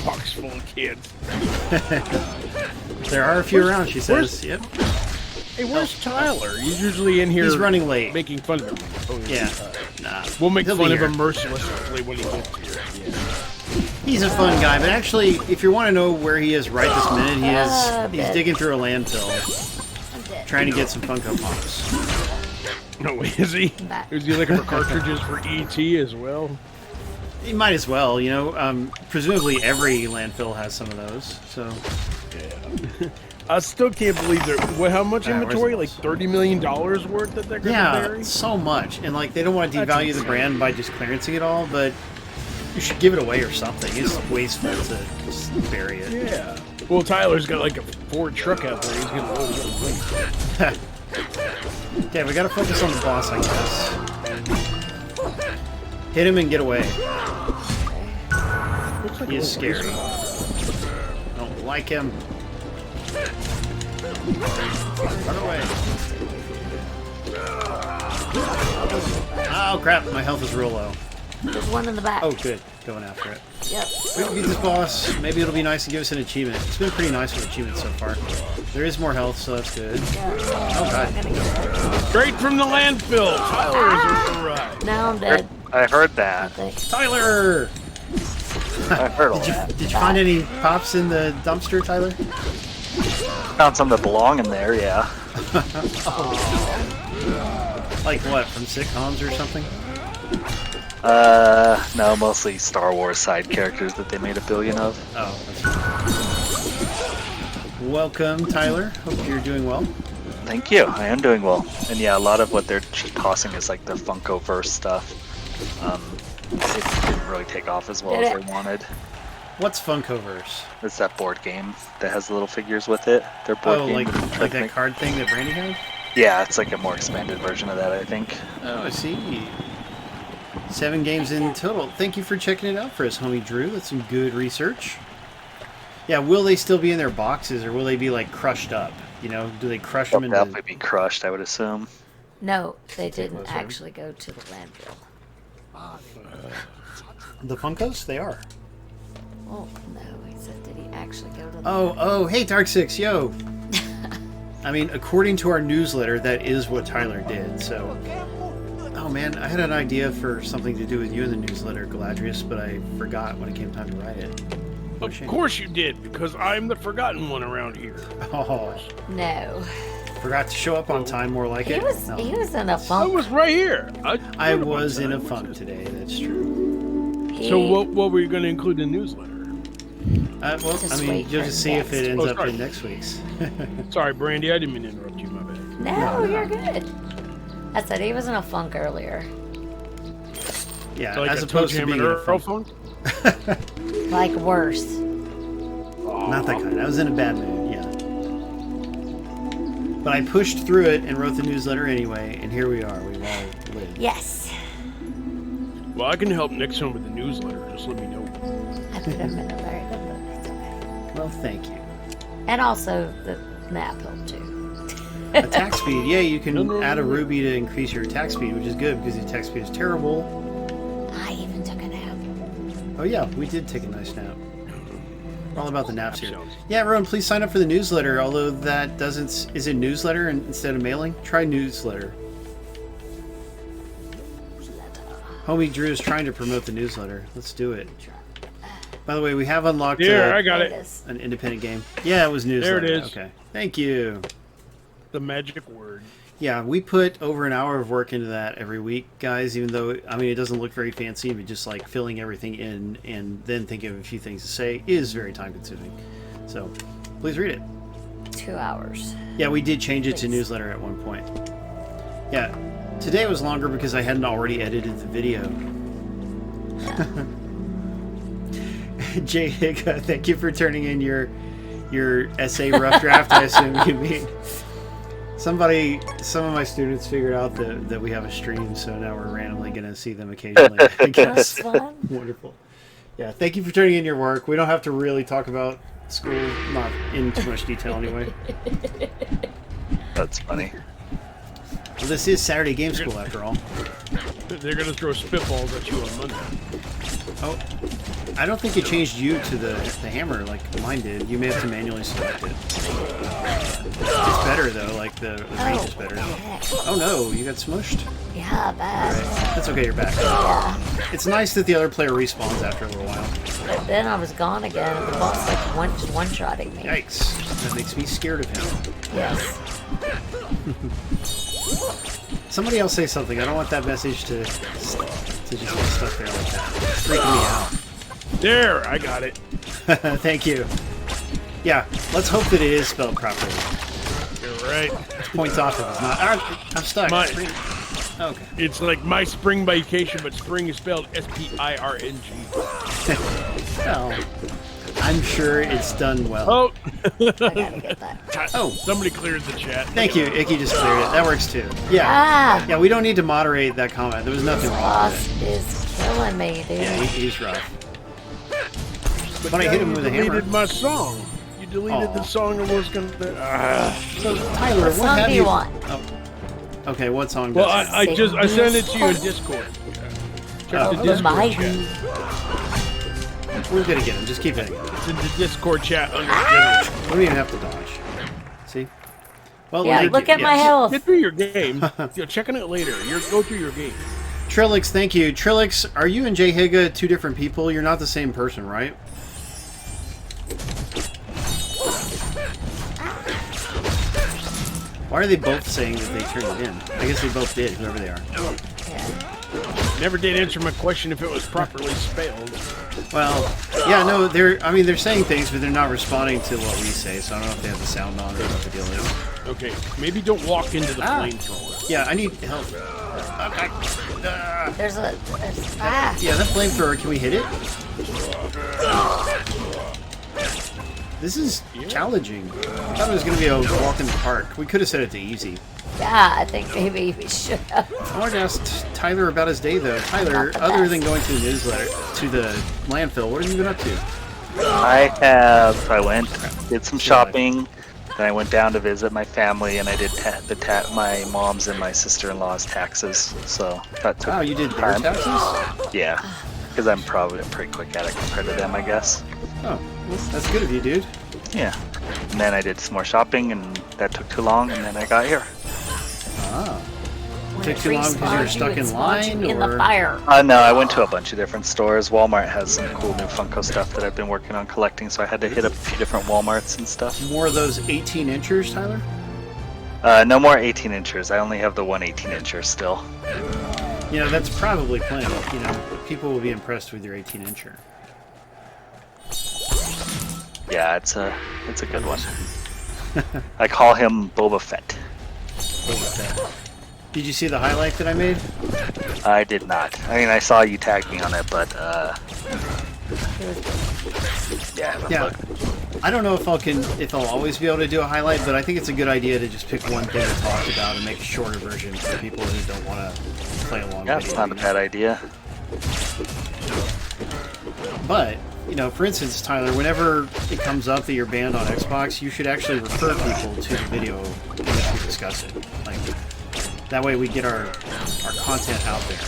Speaker 3: Box full of kids.
Speaker 1: There are a few around, she says. Yep.
Speaker 3: Hey, where's Tyler? He's usually in here.
Speaker 1: He's running late.
Speaker 3: Making fun of him. Oh,
Speaker 1: Yeah. Nah.
Speaker 3: We'll make
Speaker 1: He'll
Speaker 3: fun
Speaker 1: be
Speaker 3: of
Speaker 1: here.
Speaker 3: him mercilessly when he gets here. Yeah.
Speaker 1: He's a fun guy, but actually, if you want to know where he is right this minute, he's digging through a landfill,
Speaker 2: I'm dead.
Speaker 1: trying to get some Funko Pops.
Speaker 3: No, is he?
Speaker 2: Back.
Speaker 3: Is he looking for cartridges for ET as well?
Speaker 1: He might as well, you know. Presumably every landfill has some of those, so...
Speaker 3: I still can't believe that. How much
Speaker 1: Where's
Speaker 3: inventory?
Speaker 1: the
Speaker 3: Like
Speaker 1: boss?
Speaker 3: $30 million worth that they're going to
Speaker 1: Yeah,
Speaker 3: bury?
Speaker 1: so much. And, like, they don't want to
Speaker 3: That's
Speaker 1: devalue the
Speaker 3: insane.
Speaker 1: brand by just clearancing it all, but you should give it away or something. It's wasteful to just bury it.
Speaker 3: Yeah. Well, Tyler's got like a Ford truck out there. He's going to load it up.
Speaker 1: Okay, we gotta focus on the boss, I guess. Hit him and get away.
Speaker 3: Looks like
Speaker 1: He is
Speaker 3: a little
Speaker 1: scary. I don't like him. Run away. Oh crap, my health is real low.
Speaker 2: There's one in the back.
Speaker 1: Oh good, going after it.
Speaker 2: Yep.
Speaker 1: We can beat this boss. Maybe it'll be nice to give us an achievement. It's been pretty nice with achievements so far. There is more health, so that's good.
Speaker 2: Yeah.
Speaker 1: Oh god.
Speaker 2: I'm gonna get it.
Speaker 3: Straight from the landfill. Tyler is right.
Speaker 2: Now I'm dead.
Speaker 4: I heard
Speaker 2: I
Speaker 4: that.
Speaker 2: think.
Speaker 1: Tyler!
Speaker 4: I heard all
Speaker 1: Did you,
Speaker 4: that.
Speaker 1: did you find any pops in the dumpster, Tyler?
Speaker 4: Found some that belong in there, yeah.
Speaker 1: Like what, from sitcoms or something?
Speaker 4: No, mostly Star Wars side characters that they made a billion of.
Speaker 1: Oh, that's right. Welcome, Tyler. Hope you're doing well.
Speaker 4: Thank you, I am doing well. And yeah, a lot of what they're tossing is like the Funko-verse stuff. It didn't really take off as well as they wanted.
Speaker 1: What's Funkoverse?
Speaker 4: It's that board game that has little figures with it. Their board
Speaker 1: Oh,
Speaker 4: game.
Speaker 1: like
Speaker 4: that
Speaker 1: that
Speaker 4: make-
Speaker 1: card thing that Brandy had?
Speaker 4: Yeah, it's like a more expanded version of that, I think.
Speaker 1: Oh, I see. 7 games in total. Thank you for checking it out for us, homie Drew. That's some good research. Yeah, will they still be in their boxes, or will they be, like, crushed up? You know, do they crush
Speaker 4: They'll
Speaker 1: them
Speaker 4: definitely
Speaker 1: into...
Speaker 4: be crushed, I would assume.
Speaker 2: No, they didn't
Speaker 1: closer.
Speaker 2: actually go to the landfill.
Speaker 1: The Funkos? They are.
Speaker 2: Oh, no. He said, did he actually go to the
Speaker 1: Oh, hey, Dark6, yo! I mean, according to our newsletter, that is what Tyler did, so... Oh, man, I had an idea for something to do with you in the newsletter, Galadrius, but I forgot when it came time to write it.
Speaker 3: Of course you did, because I'm the forgotten one around here.
Speaker 1: Oh,
Speaker 2: No.
Speaker 1: forgot to show up on time, more like
Speaker 2: He
Speaker 1: it.
Speaker 2: was
Speaker 1: No.
Speaker 2: he was in a
Speaker 3: I
Speaker 2: funk.
Speaker 3: was right here.
Speaker 1: I was in a funk today, that's true.
Speaker 2: He,
Speaker 3: So what were you going to include in the newsletter?
Speaker 1: Well,
Speaker 2: Just
Speaker 1: I mean,
Speaker 2: wait
Speaker 1: you'll
Speaker 2: for
Speaker 1: just see if it
Speaker 2: next
Speaker 1: ends
Speaker 3: week.
Speaker 1: up
Speaker 3: Oh, sorry.
Speaker 1: in next week's.
Speaker 3: Sorry, Brandy, I didn't mean to interrupt you. My bad.
Speaker 2: No, you're good. I said he was in a funk earlier.
Speaker 1: Yeah,
Speaker 3: So like
Speaker 1: as
Speaker 3: a
Speaker 1: opposed to
Speaker 3: Toe Jam
Speaker 1: being
Speaker 3: and
Speaker 1: in a
Speaker 3: Earl
Speaker 1: funk.
Speaker 3: funk?
Speaker 2: Like worse.
Speaker 1: Not that kind. I was in a bad mood, yeah. But I pushed through it and wrote the newsletter anyway, and here we are. We've all lived.
Speaker 2: Yes.
Speaker 3: Well, I can help next time with the newsletter. Just let me know.
Speaker 2: I put him in a very good mood. It's okay.
Speaker 1: Well, thank you.
Speaker 2: And also the nap helped too.
Speaker 1: Attack speed. Yeah, you can
Speaker 3: No.
Speaker 1: add a ruby to increase your attack speed, which is good because the attack speed is terrible.
Speaker 2: I even took a nap.
Speaker 1: Oh yeah, we did take a nice nap. We're all about the naps here.
Speaker 3: Sounds-
Speaker 1: Yeah, everyone, please sign up for the newsletter, although that doesn't... Is it newsletter instead of mailing? Try newsletter. Homie Drew is trying to promote the newsletter. Let's do it. By the way, we have unlocked
Speaker 3: There, I got
Speaker 2: There it
Speaker 3: it.
Speaker 2: is.
Speaker 1: an independent game. Yeah, it was newsletter.
Speaker 3: There it is.
Speaker 1: Okay. Thank you.
Speaker 3: The magic word.
Speaker 1: Yeah, we put over an hour of work into that every week, guys, even though, I mean, it doesn't look very fancy, but just like filling everything in and then thinking of a few things to say is very time consuming. So, please read it.
Speaker 2: 2 hours.
Speaker 1: Yeah, we did change it to
Speaker 2: Please.
Speaker 1: newsletter at one point. Yeah, today was longer because I hadn't already edited the video. Jay Higa, thank you for turning in your essay rough draft. I assume you mean some of my students figured out that we have a stream, so now we're randomly going to see them occasionally. I guess.
Speaker 2: That's fun.
Speaker 1: Wonderful. Yeah, thank you for turning in your work. We don't have to really talk about school, not in too much detail anyway.
Speaker 4: That's funny.
Speaker 1: Well, this is Saturday Game School after all.
Speaker 3: They're gonna throw spitballs at you on Monday.
Speaker 1: Oh, I don't think it changed you to the hammer like mine did. You may have to manually select it. It's better though, like the range is better. Oh no, you got smushed?
Speaker 2: Yeah, bad.
Speaker 1: Right. That's okay, you're back.
Speaker 2: Yeah.
Speaker 1: It's nice that the other player respawns after a little while.
Speaker 2: But then I was gone again, and the boss like just one-shotting me.
Speaker 1: Yikes. That makes me scared of him.
Speaker 2: Yes.
Speaker 1: Somebody else say something. I don't want that message to just get stuck there like that. It's freaking me out.
Speaker 3: There, I got it.
Speaker 1: Thank you. Yeah, let's hope that it is spelled properly.
Speaker 3: You're right.
Speaker 1: Points off if it's not. I'm stuck. Okay.
Speaker 3: It's like my spring vacation, but spring is spelled S-P-I-R-N-G.
Speaker 1: Well, I'm sure it's done well.
Speaker 3: Oh,
Speaker 2: I gotta get that.
Speaker 1: Oh,
Speaker 3: somebody cleared the chat.
Speaker 1: thank you. Icky just cleared it. That works too. Yeah.
Speaker 2: Ah!
Speaker 1: Yeah, we don't need to moderate that comment. There was nothing
Speaker 2: This
Speaker 1: wrong
Speaker 2: boss
Speaker 1: with it.
Speaker 2: is killing me, dude.
Speaker 1: Yeah, he's rough.
Speaker 3: But
Speaker 1: When I
Speaker 3: then
Speaker 1: hit him
Speaker 3: you
Speaker 1: with a hammer.
Speaker 3: deleted my song. You deleted
Speaker 1: Aw.
Speaker 3: the song and was gonna.
Speaker 1: So, Tyler,
Speaker 2: What song
Speaker 1: have
Speaker 2: do you want?
Speaker 1: Oh. Okay, what song
Speaker 3: Well,
Speaker 1: does
Speaker 3: I sent it to you in Discord. Check
Speaker 1: Oh,
Speaker 3: the Discord
Speaker 2: Mighty.
Speaker 3: chat.
Speaker 1: We're gonna get him. Just keep hitting him.
Speaker 3: It's in the Discord chat under general.
Speaker 1: We don't even have to dodge. See? Well,
Speaker 2: Yeah,
Speaker 1: thank
Speaker 2: look
Speaker 1: you.
Speaker 2: at my
Speaker 1: Yes.
Speaker 2: health.
Speaker 3: Get through your game. You're checking it later. Go through your game.
Speaker 1: Trillix, thank you. Trillix, are you and Jay Higa two different people? You're not the same person, right? Why are they both saying that they turned it in? I guess they both did, whoever they are.
Speaker 2: Yeah.
Speaker 3: Never did answer my question if it was properly spelled.
Speaker 1: Well, yeah, no, they're saying things, but they're not responding to what we say, so I don't know if they have the sound on or what the deal is.
Speaker 3: Okay, maybe don't walk into the flamethrower.
Speaker 1: Yeah, I need help. Okay.
Speaker 2: There's
Speaker 1: Yeah, that flamethrower, can we hit it? This is challenging. I thought it was going to be a walk in the park. We could have set it to easy.
Speaker 2: Yeah, I think maybe we should have.
Speaker 1: I wanted to ask Tyler about his day, though. Tyler,
Speaker 2: Not the
Speaker 1: other
Speaker 2: best.
Speaker 1: than going to the newsletter, to the landfill, what have you been up to?
Speaker 4: I went, did some shopping, then I went down to visit my family, and I did my mom's and my sister-in-law's taxes. So that took
Speaker 1: Wow, you did their
Speaker 4: time.
Speaker 1: taxes?
Speaker 4: Yeah, because I'm probably pretty quick at it compared to them, I guess.
Speaker 1: Oh, well, that's good of you, dude.
Speaker 4: Yeah. And then I did some more shopping, and that took too long, and then I got here.
Speaker 1: Ah.
Speaker 2: When
Speaker 1: Took
Speaker 2: it
Speaker 1: too long because you were
Speaker 2: respawns
Speaker 1: stuck
Speaker 2: it
Speaker 1: in
Speaker 2: spawns
Speaker 1: line,
Speaker 2: you in
Speaker 1: or-
Speaker 2: the fire.
Speaker 4: No, I went to a bunch of different stores. Walmart has some cool new Funko stuff that I've been working on collecting, so I had to hit up a few different Walmarts and stuff.
Speaker 1: More of those 18-inchers, Tyler?
Speaker 4: No more 18-inchers. I only have the one 18-incher still.
Speaker 1: You know, that's probably plenty. You know, people will be impressed with your 18-incher.
Speaker 4: Yeah, it's a good one. I call him Boba Fett.
Speaker 1: Did you see the highlight that I made?
Speaker 4: I did not. I mean, I saw you tag me on it, but yeah, I haven't
Speaker 1: Yeah.
Speaker 4: looked.
Speaker 1: I don't know if I'll always be able to do a highlight, but I think it's a good idea to just pick one thing to talk about and make a shorter version for people who don't want to play along.
Speaker 4: Yeah, it's not a bad idea.
Speaker 1: But, you know, for instance, Tyler, whenever it comes up that you're banned on Xbox, you should actually refer people to the video in which we discuss it. Like, that way we get our content out there.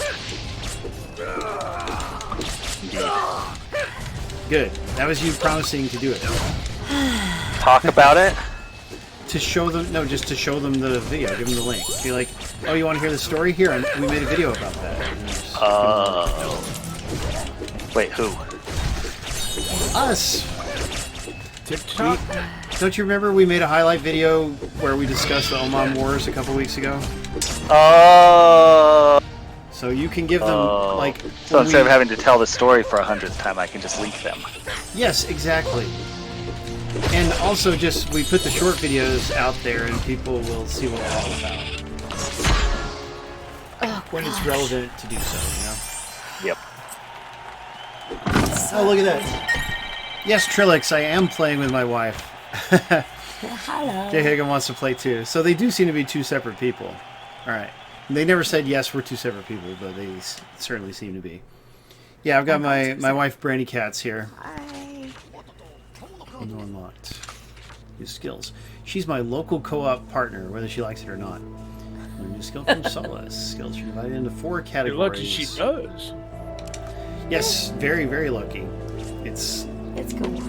Speaker 1: Indeed. Good. That was you promising to do it.
Speaker 4: Talk about it.
Speaker 1: To show them, no, just to show them the video. Give them the link. Be like, oh, you want to hear the story? Here, we made a video about that. And just
Speaker 4: Wait, who?
Speaker 1: us.
Speaker 3: TikTok?
Speaker 1: Don't you remember we made a highlight video where we discussed the Oman Wars a couple weeks ago?
Speaker 4: Oh.
Speaker 1: So you can give them like.
Speaker 4: So
Speaker 1: when
Speaker 4: instead of
Speaker 1: we-
Speaker 4: having to tell the story for 100th time, I can just link them.
Speaker 1: Yes, exactly. And also, just we put the short videos out there, and people will see what we're all about
Speaker 2: Oh,
Speaker 1: when it's
Speaker 2: gosh.
Speaker 1: relevant to do so. You know.
Speaker 4: Yep.
Speaker 1: Oh, look at that. Yes, Trilix, I am playing with my wife.
Speaker 2: Hello.
Speaker 1: Jay Higgin wants to play too. So they do seem to be two separate people. All right. They never said, yes, we're two separate people, but they certainly seem to be. Yeah, I've got my wife, Brandykatz, here.
Speaker 2: Hi.
Speaker 1: Window unlocked. New skills. She's my local co-op partner, whether she likes it or not. A new skill from Solace. Skills are divided into 4
Speaker 3: You're
Speaker 1: categories.
Speaker 3: lucky she does.
Speaker 1: Yes, very, very lucky. It's
Speaker 2: cool.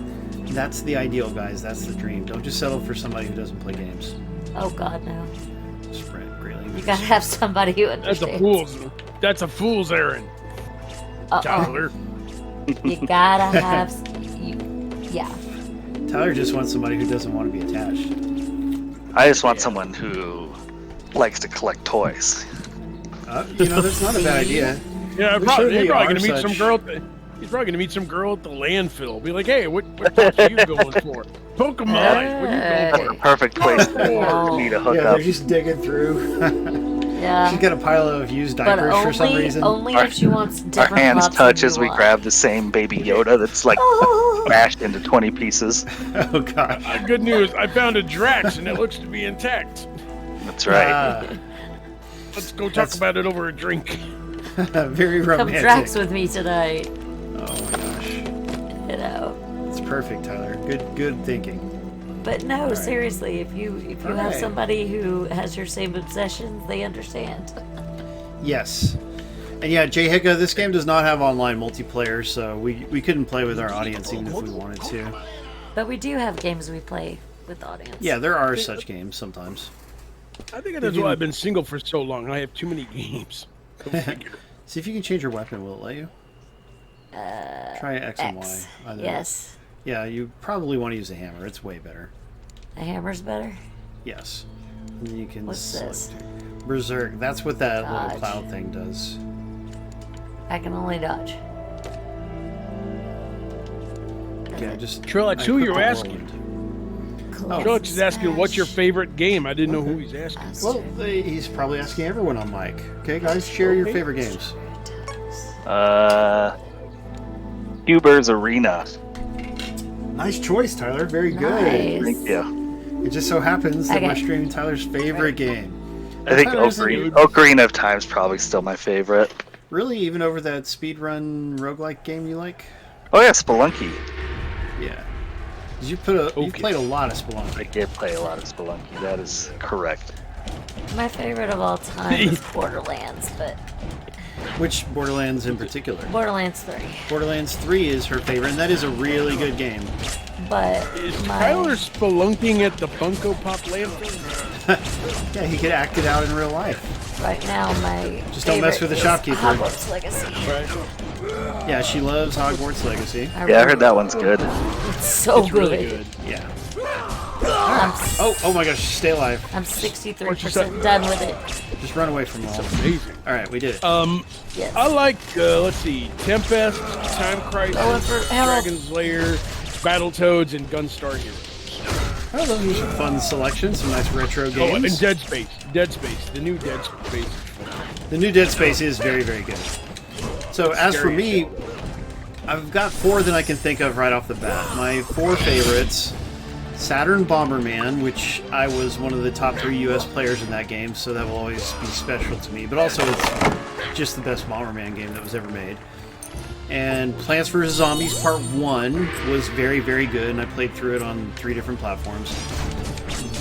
Speaker 1: That's the ideal, guys. That's the dream. Don't just settle for somebody who doesn't play games.
Speaker 2: Oh God, no.
Speaker 1: Spread greatly.
Speaker 2: You gotta have somebody who
Speaker 3: That's
Speaker 2: understands.
Speaker 3: That's a fool's errand, Tyler.
Speaker 2: You gotta have. Yeah.
Speaker 1: Tyler just wants somebody who doesn't want to be attached.
Speaker 4: I just want someone who likes to collect toys.
Speaker 1: That's not a bad idea.
Speaker 3: Yeah,
Speaker 1: We
Speaker 3: he's
Speaker 1: certainly
Speaker 3: probably
Speaker 1: are
Speaker 3: gonna meet
Speaker 1: such.
Speaker 3: some girl. He's probably gonna meet some girl at the landfill. Be like, hey, what box are you going for? Pokemon. What are you
Speaker 4: That's
Speaker 3: going
Speaker 4: the perfect place for me to hook
Speaker 1: Yeah,
Speaker 4: up.
Speaker 1: they're just digging through.
Speaker 2: Yeah.
Speaker 1: She's got a pile of used
Speaker 2: But
Speaker 1: diapers for some reason.
Speaker 2: only if she wants
Speaker 4: Our
Speaker 2: different
Speaker 4: hands
Speaker 2: crops
Speaker 4: touch
Speaker 2: than
Speaker 4: as
Speaker 2: you
Speaker 4: we
Speaker 2: want.
Speaker 4: grab the same baby Yoda that's like
Speaker 2: Oh.
Speaker 4: smashed into 20 pieces.
Speaker 1: Oh god.
Speaker 3: Good news. I found a Drax and it looks to be intact.
Speaker 4: That's right.
Speaker 3: Let's go talk about it over a drink.
Speaker 1: Very
Speaker 2: Come
Speaker 1: romantic.
Speaker 2: Drax with me tonight.
Speaker 1: Oh my gosh.
Speaker 2: You know.
Speaker 1: It's perfect, Tyler. Good thinking.
Speaker 2: But no, seriously, if you have
Speaker 1: Alright.
Speaker 2: somebody who has your same obsessions, they understand.
Speaker 1: Yes. And yeah, Jay Hicka, this game does not have online multiplayer, so we couldn't play with our audience even if we wanted to.
Speaker 2: But we do have games we play with the audience.
Speaker 1: Yeah, there are such games sometimes.
Speaker 3: I think that's why I've been single for so long. I have too many games. Go figure.
Speaker 1: See if you can change your weapon. Will it let you? Try X and Y.
Speaker 2: X.
Speaker 1: Either.
Speaker 2: Yes.
Speaker 1: Yeah, you probably want to use a hammer. It's way better.
Speaker 2: The hammer's better.
Speaker 1: Yes. And then you can
Speaker 2: What's
Speaker 1: select
Speaker 2: this?
Speaker 1: Berserk. That's what that little
Speaker 2: Dodge.
Speaker 1: cloud thing does.
Speaker 2: I can only dodge.
Speaker 1: Okay, just
Speaker 3: Trilix,
Speaker 1: I
Speaker 3: who
Speaker 1: equipped
Speaker 3: you're
Speaker 1: the
Speaker 3: asking?
Speaker 1: whirlwind.
Speaker 3: Trilix is asking, what's your favorite game? I didn't know who he's asking.
Speaker 1: Well, he's probably asking everyone on mic. Okay, guys, share your favorite games.
Speaker 4: Cuber's Arena.
Speaker 1: Nice choice, Tyler. Very good.
Speaker 2: Nice.
Speaker 4: Thank you.
Speaker 1: It just so happens that we're
Speaker 2: Okay.
Speaker 1: streaming Tyler's favorite game.
Speaker 4: I think
Speaker 1: Tyler, isn't it-
Speaker 4: Ocarina of Time's probably still my favorite.
Speaker 1: Really, even over that speedrun roguelike game you like?
Speaker 4: Oh yeah, Spelunky.
Speaker 1: Yeah. Did you put a? You
Speaker 3: Okay.
Speaker 1: played a lot of
Speaker 4: I
Speaker 1: Spelunky.
Speaker 4: did play a lot of Spelunky. That is correct.
Speaker 2: My favorite of all time is Borderlands, but
Speaker 1: Which Borderlands in particular?
Speaker 2: Borderlands 3.
Speaker 1: Borderlands 3 is her favorite, and that is a really good game.
Speaker 2: But
Speaker 3: Is
Speaker 2: my
Speaker 3: Tyler spelunking at the Funko Pop landfill?
Speaker 1: Yeah, he could act it out in real life.
Speaker 2: right now my
Speaker 1: Just don't mess
Speaker 2: favorite
Speaker 1: with the
Speaker 2: is
Speaker 1: shopkeeper.
Speaker 2: Hogwarts Legacy.
Speaker 3: Right.
Speaker 1: Yeah, she loves Hogwarts Legacy.
Speaker 4: Yeah, I heard that one's good.
Speaker 2: It's so
Speaker 3: It's
Speaker 2: good.
Speaker 3: really good.
Speaker 1: Yeah.
Speaker 2: I'm,
Speaker 1: Oh my gosh, stay alive.
Speaker 2: I'm
Speaker 3: What'd you
Speaker 2: 63%
Speaker 3: say?
Speaker 2: done with it.
Speaker 1: Just run away from all.
Speaker 3: Amazing.
Speaker 1: All right, we did it.
Speaker 2: Yes.
Speaker 3: I like, let's see, Tempest, Time Crisis,
Speaker 2: Going for Harold.
Speaker 3: Dragon's Lair, Battletoads, and Gunstar Heroes.
Speaker 1: Oh, those are some fun selections, some nice retro
Speaker 3: Oh, and
Speaker 1: games.
Speaker 3: Dead Space. Dead Space. The new Dead Space.
Speaker 1: The new Dead Space is very, very good. So as for me, I've got 4 that I can think of right off the bat. My 4 favorites: Saturn Bomberman, which I was one of the top 3 U.S. players in that game, so that will always be special to me. But also, it's just the best Bomberman game that was ever made. And Plants vs. Zombies Part 1 was very, very good, and I played through it on 3 different platforms.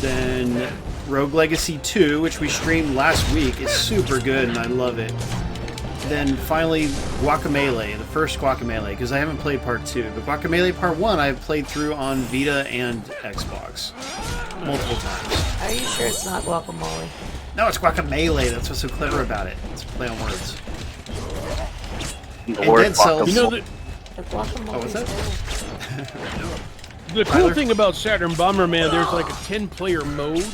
Speaker 1: Then Rogue Legacy 2, which we streamed last week, is super good, and I love it. Then finally, Guacamelee, the first Guacamelee, because I haven't played Part 2. But Guacamelee Part 1 I've played through on Vita and Xbox multiple times.
Speaker 2: Are you sure it's not guacamole?
Speaker 1: No, it's Guacamelee. That's what's so clever about it. It's a play on words.
Speaker 4: Or
Speaker 1: Dead Cells.
Speaker 3: You know, the,
Speaker 2: The guacamole.
Speaker 1: Oh, what's that?
Speaker 3: the cool
Speaker 1: Tyler?
Speaker 3: thing about Saturn Bomberman, there's like a 10-player mode.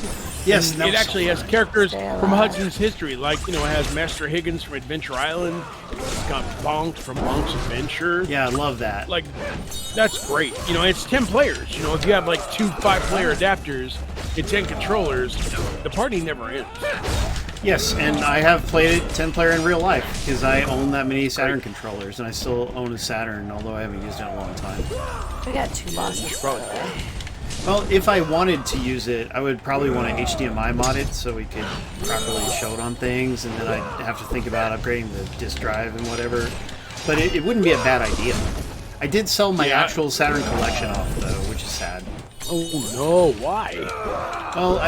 Speaker 1: Yes,
Speaker 3: And
Speaker 1: that
Speaker 3: it
Speaker 1: was
Speaker 3: actually
Speaker 1: so
Speaker 3: has
Speaker 1: fun.
Speaker 3: characters
Speaker 2: Stay
Speaker 3: from
Speaker 2: alive.
Speaker 3: Hudson's history. Like, you know, it has Master Higgins from Adventure Island. It's got Bonk from Bonk's Adventure.
Speaker 1: Yeah, I love that.
Speaker 3: Like, that's great. You know, it's 10 players. You know, if you have like 2 5-player adapters and 10 controllers, the party never ends.
Speaker 1: Yes, and I have played it 10-player in real life because I own that many Saturn controllers, and I still own a Saturn, although I haven't used it in a long time.
Speaker 2: We got 2 bosses.
Speaker 1: Well, if I wanted to use it, I would probably want to HDMI mod it so we could properly show it on things, and then I'd have to think about upgrading the disk drive and whatever. But it wouldn't be a bad idea. I did sell my actual Saturn collection off, though, which is sad.
Speaker 3: Oh no, why?
Speaker 1: Well,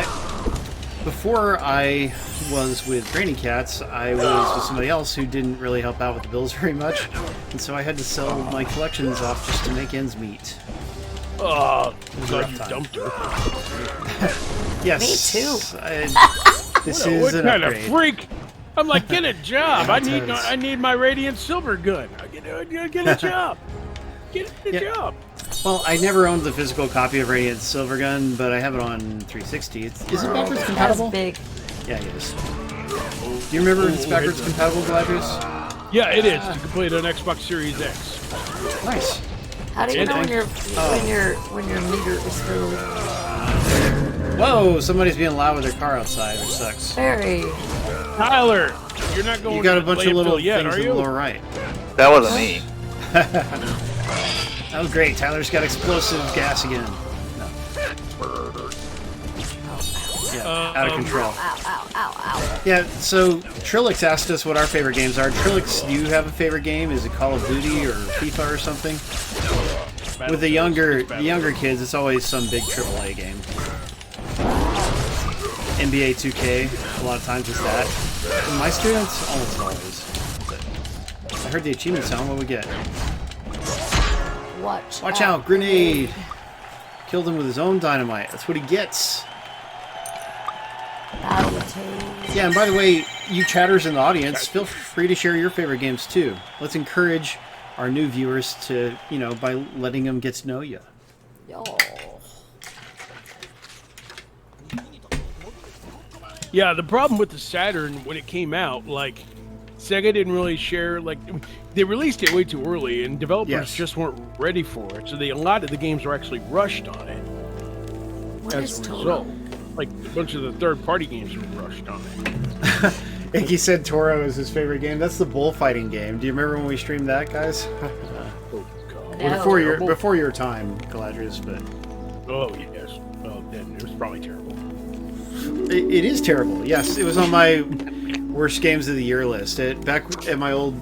Speaker 1: before I was with Brandykatz, I was with somebody else who didn't really help out with the bills very much, and so I had to sell my collections off just to make ends meet.
Speaker 3: Oh,
Speaker 1: rough
Speaker 3: you
Speaker 1: time.
Speaker 3: dumped her.
Speaker 1: Yes.
Speaker 2: Me too.
Speaker 1: This
Speaker 3: What
Speaker 1: is an
Speaker 3: kind
Speaker 1: upgrade.
Speaker 3: of freak? I'm like, get a job. I
Speaker 1: Totes.
Speaker 3: need my radiant silver gun. Get a job. Get a job.
Speaker 1: Well, I never owned the physical copy of Radiant Silvergun, but I have it on 360. Is it backwards compatible?
Speaker 2: That's big.
Speaker 1: Yeah, it is. Do you remember if it's backwards compatible, Galadrius?
Speaker 3: Yeah, it is. You can play it on Xbox Series X.
Speaker 1: Nice.
Speaker 2: How do you know when your meter is filled?
Speaker 1: Whoa, somebody's being loud with their car outside, which sucks.
Speaker 2: Very.
Speaker 3: Tyler, you're not going.
Speaker 1: You got a
Speaker 3: to
Speaker 1: bunch
Speaker 3: play
Speaker 1: of little
Speaker 3: until yet,
Speaker 1: things
Speaker 3: are
Speaker 1: in the
Speaker 3: you?
Speaker 1: lower right.
Speaker 4: That wasn't me.
Speaker 1: That was great. Tyler's got explosive gas again. No. Yeah, out of control.
Speaker 2: Ow, ow, ow, ow.
Speaker 1: Yeah, so Trilix asked us what our favorite games are. Trilix, do you have a favorite game? Is it Call of Duty or FIFA or something? With the younger kids, it's always some big AAA game. NBA 2K, a lot of times it's that. And my students, almost always. I heard the achievement sound. What we get? Watch out! Grenade! Killed him with his own dynamite. That's what he gets. Yeah, and by the way, you chatters in the audience, feel free to share your favorite games too. Let's encourage our new viewers to, by letting them get to know you.
Speaker 2: Yo.
Speaker 3: Yeah, the problem with the Saturn when it came out, like, Sega didn't really share, like, they released it way too early, and developers just weren't ready for it, so a lot of the games were actually rushed on it. As a result, like, a bunch of the third-party games were rushed on it.
Speaker 1: Icky said Toro is his favorite game. That's the bullfighting game. Do you remember when we streamed that, guys?
Speaker 3: Oh, God.
Speaker 2: No.
Speaker 1: Before your time, Galadrius, but...
Speaker 3: Oh, yes. Oh, then it was probably terrible.
Speaker 1: It is terrible, yes. It was on my worst games of the year list. Back at my old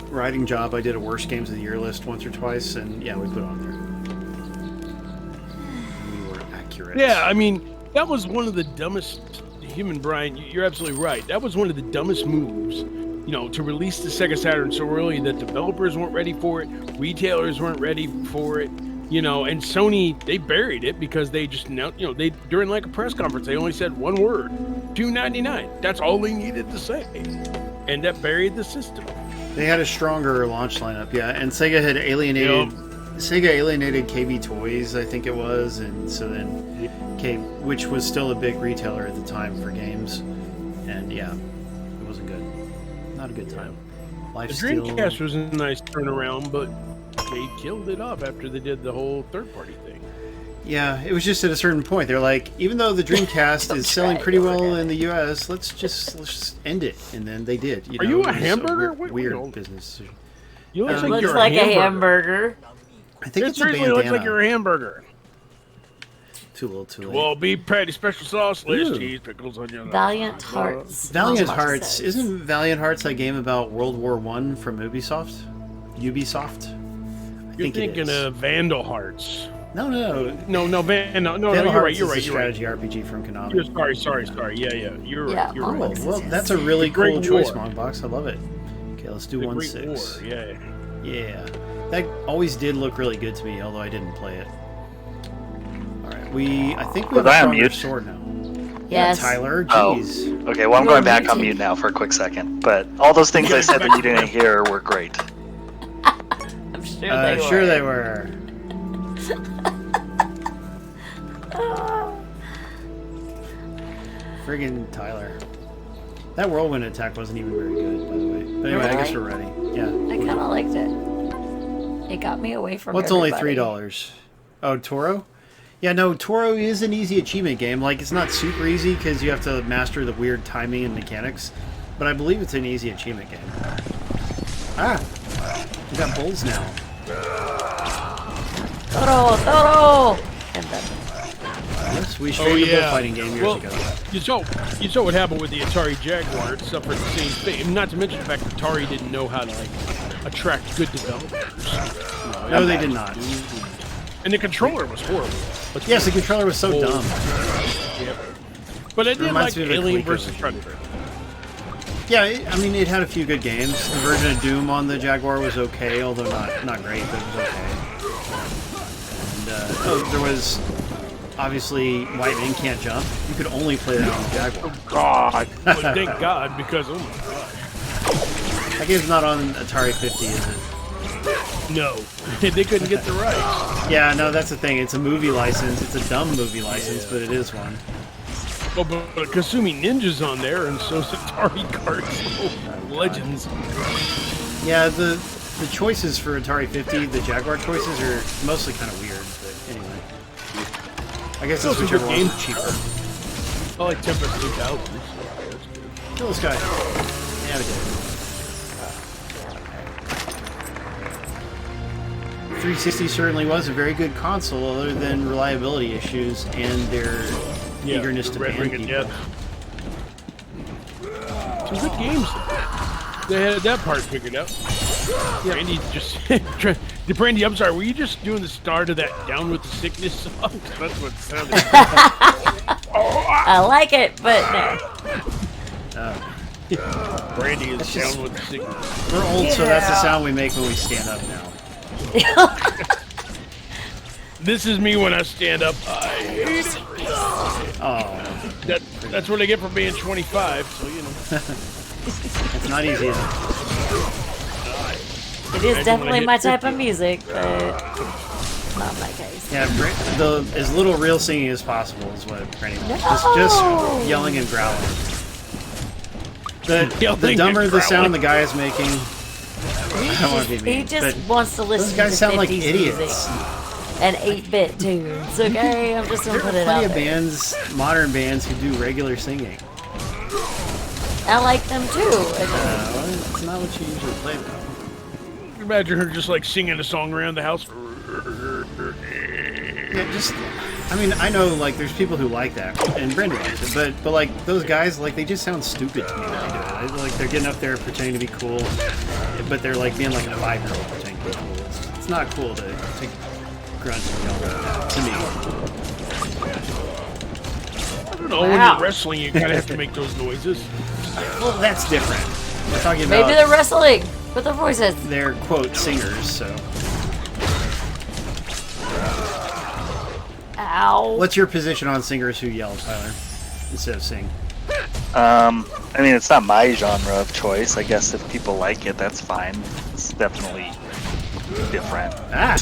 Speaker 1: writing job, I did a worst games of the year list once or twice, and yeah, we put it on there. We were accurate.
Speaker 3: Yeah, I mean, that was one of the dumbest... Human Brian, you're absolutely right. That was one of the dumbest moves, to release the Sega Saturn so early that developers weren't ready for it, retailers weren't ready for it, and Sony, they buried it because they just, they during like a press conference, they only said one word, $299. That's all they needed to say, and that buried the system.
Speaker 1: They had a stronger launch lineup, yeah, and Sega had alienated. Sega alienated KB Toys, I think it was, and so then which was still a big retailer at the time for games, and yeah, it wasn't good. Not a good time.
Speaker 3: The Dreamcast was a nice turnaround, but they killed it off after they did the whole third-party thing.
Speaker 1: Yeah, it was just at a certain point. They're like, even though the Dreamcast is selling pretty well in the U.S., let's just end it, and then they did.
Speaker 3: Are you a
Speaker 1: it was
Speaker 3: hamburger?
Speaker 1: Weird business decision.
Speaker 3: You look like
Speaker 2: Looks
Speaker 3: you're
Speaker 2: like
Speaker 3: a hamburger.
Speaker 1: I think
Speaker 3: It
Speaker 1: it's a
Speaker 3: certainly
Speaker 1: bandana.
Speaker 3: looks like you're a hamburger.
Speaker 1: Too late.
Speaker 3: Well, beef patty, special sauce, lettuce,
Speaker 1: Ooh.
Speaker 3: cheese, pickles, onions.
Speaker 2: Valiant Hearts.
Speaker 1: Valiant
Speaker 2: Xbox
Speaker 1: Hearts.
Speaker 2: says.
Speaker 1: Isn't Valiant Hearts that game about World War I from Ubisoft?
Speaker 3: You're
Speaker 1: think it
Speaker 3: thinking
Speaker 1: is.
Speaker 3: of Vandal Hearts.
Speaker 1: No.
Speaker 3: No,
Speaker 1: Vandal
Speaker 3: you're
Speaker 1: Hearts
Speaker 3: right.
Speaker 1: is a strategy RPG from Konami.
Speaker 3: Sorry. Yeah. You're
Speaker 2: Yeah,
Speaker 3: right. You're
Speaker 1: Oh,
Speaker 3: right.
Speaker 1: well, that's a really
Speaker 3: The Great
Speaker 1: cool choice,
Speaker 3: War.
Speaker 1: Monkbox. I love it. Okay, let's do
Speaker 3: The
Speaker 1: 1-6.
Speaker 3: Great War, yeah.
Speaker 1: Yeah, that always did look really good to me, although I didn't play it. All right, I think we have
Speaker 4: Was I
Speaker 1: a
Speaker 4: on
Speaker 1: stronger
Speaker 4: mute?
Speaker 1: sword now.
Speaker 2: Yes.
Speaker 1: Yeah, Tyler,
Speaker 4: Oh.
Speaker 1: jeez.
Speaker 4: Okay, well, I'm
Speaker 2: You're
Speaker 4: going back on
Speaker 2: muted.
Speaker 4: mute now for a quick second. But all those things I said that you didn't hear were great.
Speaker 2: I'm sure they were.
Speaker 1: Sure they were. Friggin' Tyler. That whirlwind attack wasn't even very good, by the way. But anyway, I guess
Speaker 2: Really?
Speaker 1: we're ready. Yeah.
Speaker 2: I kind of liked it. It got me away from
Speaker 1: Well, it's only
Speaker 2: everybody.
Speaker 1: $3. Oh, Toro? Yeah, no, Toro is an easy achievement game. Like, it's not super easy because you have to master the weird timing and mechanics, but I believe it's an easy achievement game. Ah! We got bulls now.
Speaker 2: Toro! And then,
Speaker 1: Yes, we streamed a bullfighting game years ago.
Speaker 3: You saw what happened with the Atari Jaguar. It suffered the same thing. Not to mention the fact that Atari didn't know how to like attract good developers.
Speaker 1: No, they did not.
Speaker 3: And the controller was horrible.
Speaker 1: Yes, the controller was so dumb.
Speaker 3: Yep. But I did
Speaker 1: Reminds
Speaker 3: like
Speaker 1: me of the
Speaker 3: Alien
Speaker 1: Coleco
Speaker 3: vs.
Speaker 1: version.
Speaker 3: Predator.
Speaker 1: Yeah, I mean, it had a few good games. The version of Doom on the Jaguar was okay, although not great, but it was okay. And there was obviously White Man Can't Jump. You could only play that on the Jaguar.
Speaker 3: God, well, thank God, because oh my God.
Speaker 1: That game's not on Atari 50, is it?
Speaker 3: No, they couldn't get the rights.
Speaker 1: Yeah, no, that's the thing. It's a movie license. It's a dumb movie license, but it is one.
Speaker 3: Oh, but Kasumi Ninja's on there, and so's Atari Cards. Oh, legends.
Speaker 1: Yeah, the choices for Atari 50, the Jaguar choices, are mostly kind of weird, but anyway. I guess it's whichever ones are cheaper.
Speaker 3: I like Tempest 2000.
Speaker 1: Kill this guy. Yeah, we did. 360 certainly was a very good console, other than reliability issues and their eagerness to ban people.
Speaker 3: Some good games. They had that part figured out. Yeah. Brandy just... Brandy, I'm sorry, were you just doing the start of that Down With the Sickness song? That's what it sounded like.
Speaker 2: I like it, but no.
Speaker 3: Brandy is Down With the Sickness.
Speaker 1: We're old, so that's the sound we make when we stand up now.
Speaker 3: This is me when I stand up. I hate it.
Speaker 1: Oh.
Speaker 3: That's what I get for being 25, so you know.
Speaker 1: It's not easy, is it?
Speaker 2: It is definitely my type of music, but not my case.
Speaker 1: Yeah, as little real singing as possible is what Brandy wants.
Speaker 2: No!
Speaker 1: Just yelling and growling. The dumber the sound the guy is making, I don't want to be mean,
Speaker 2: He just
Speaker 1: but
Speaker 2: wants to listen
Speaker 1: those guys
Speaker 2: to
Speaker 1: sound
Speaker 2: 50s
Speaker 1: like
Speaker 2: music
Speaker 1: idiots.
Speaker 2: and 8-bit tunes. Okay, I'm just gonna
Speaker 1: There
Speaker 2: put
Speaker 1: are
Speaker 2: it
Speaker 1: plenty
Speaker 2: out
Speaker 1: of
Speaker 2: there.
Speaker 1: bands, modern bands, who do regular singing.
Speaker 2: I like them too.
Speaker 1: Well, it's not what you usually play, though.
Speaker 3: Imagine her just like singing a song around the house.
Speaker 1: Yeah, just, I mean, I know, like, there's people who like that, and Brenda likes it, but like, those guys, like, they just sound stupid to me when they do it. Like, they're getting up there pretending to be cool, but they're, like, being like a 5-year-old pretending to be cool. It's not cool to grunt and yell like that, to me.
Speaker 3: I don't know, when you're wrestling, you kind of have to make those noises.
Speaker 1: Well, that's different. We're talking about...
Speaker 2: Maybe they're wrestling with their voices.
Speaker 1: They're, quote, singers, so...
Speaker 2: Ow.
Speaker 1: What's your position on singers who yell, Tyler, instead of sing?
Speaker 4: I mean, it's not my genre of choice. I guess if people like it, that's fine. It's definitely different.
Speaker 1: Ah!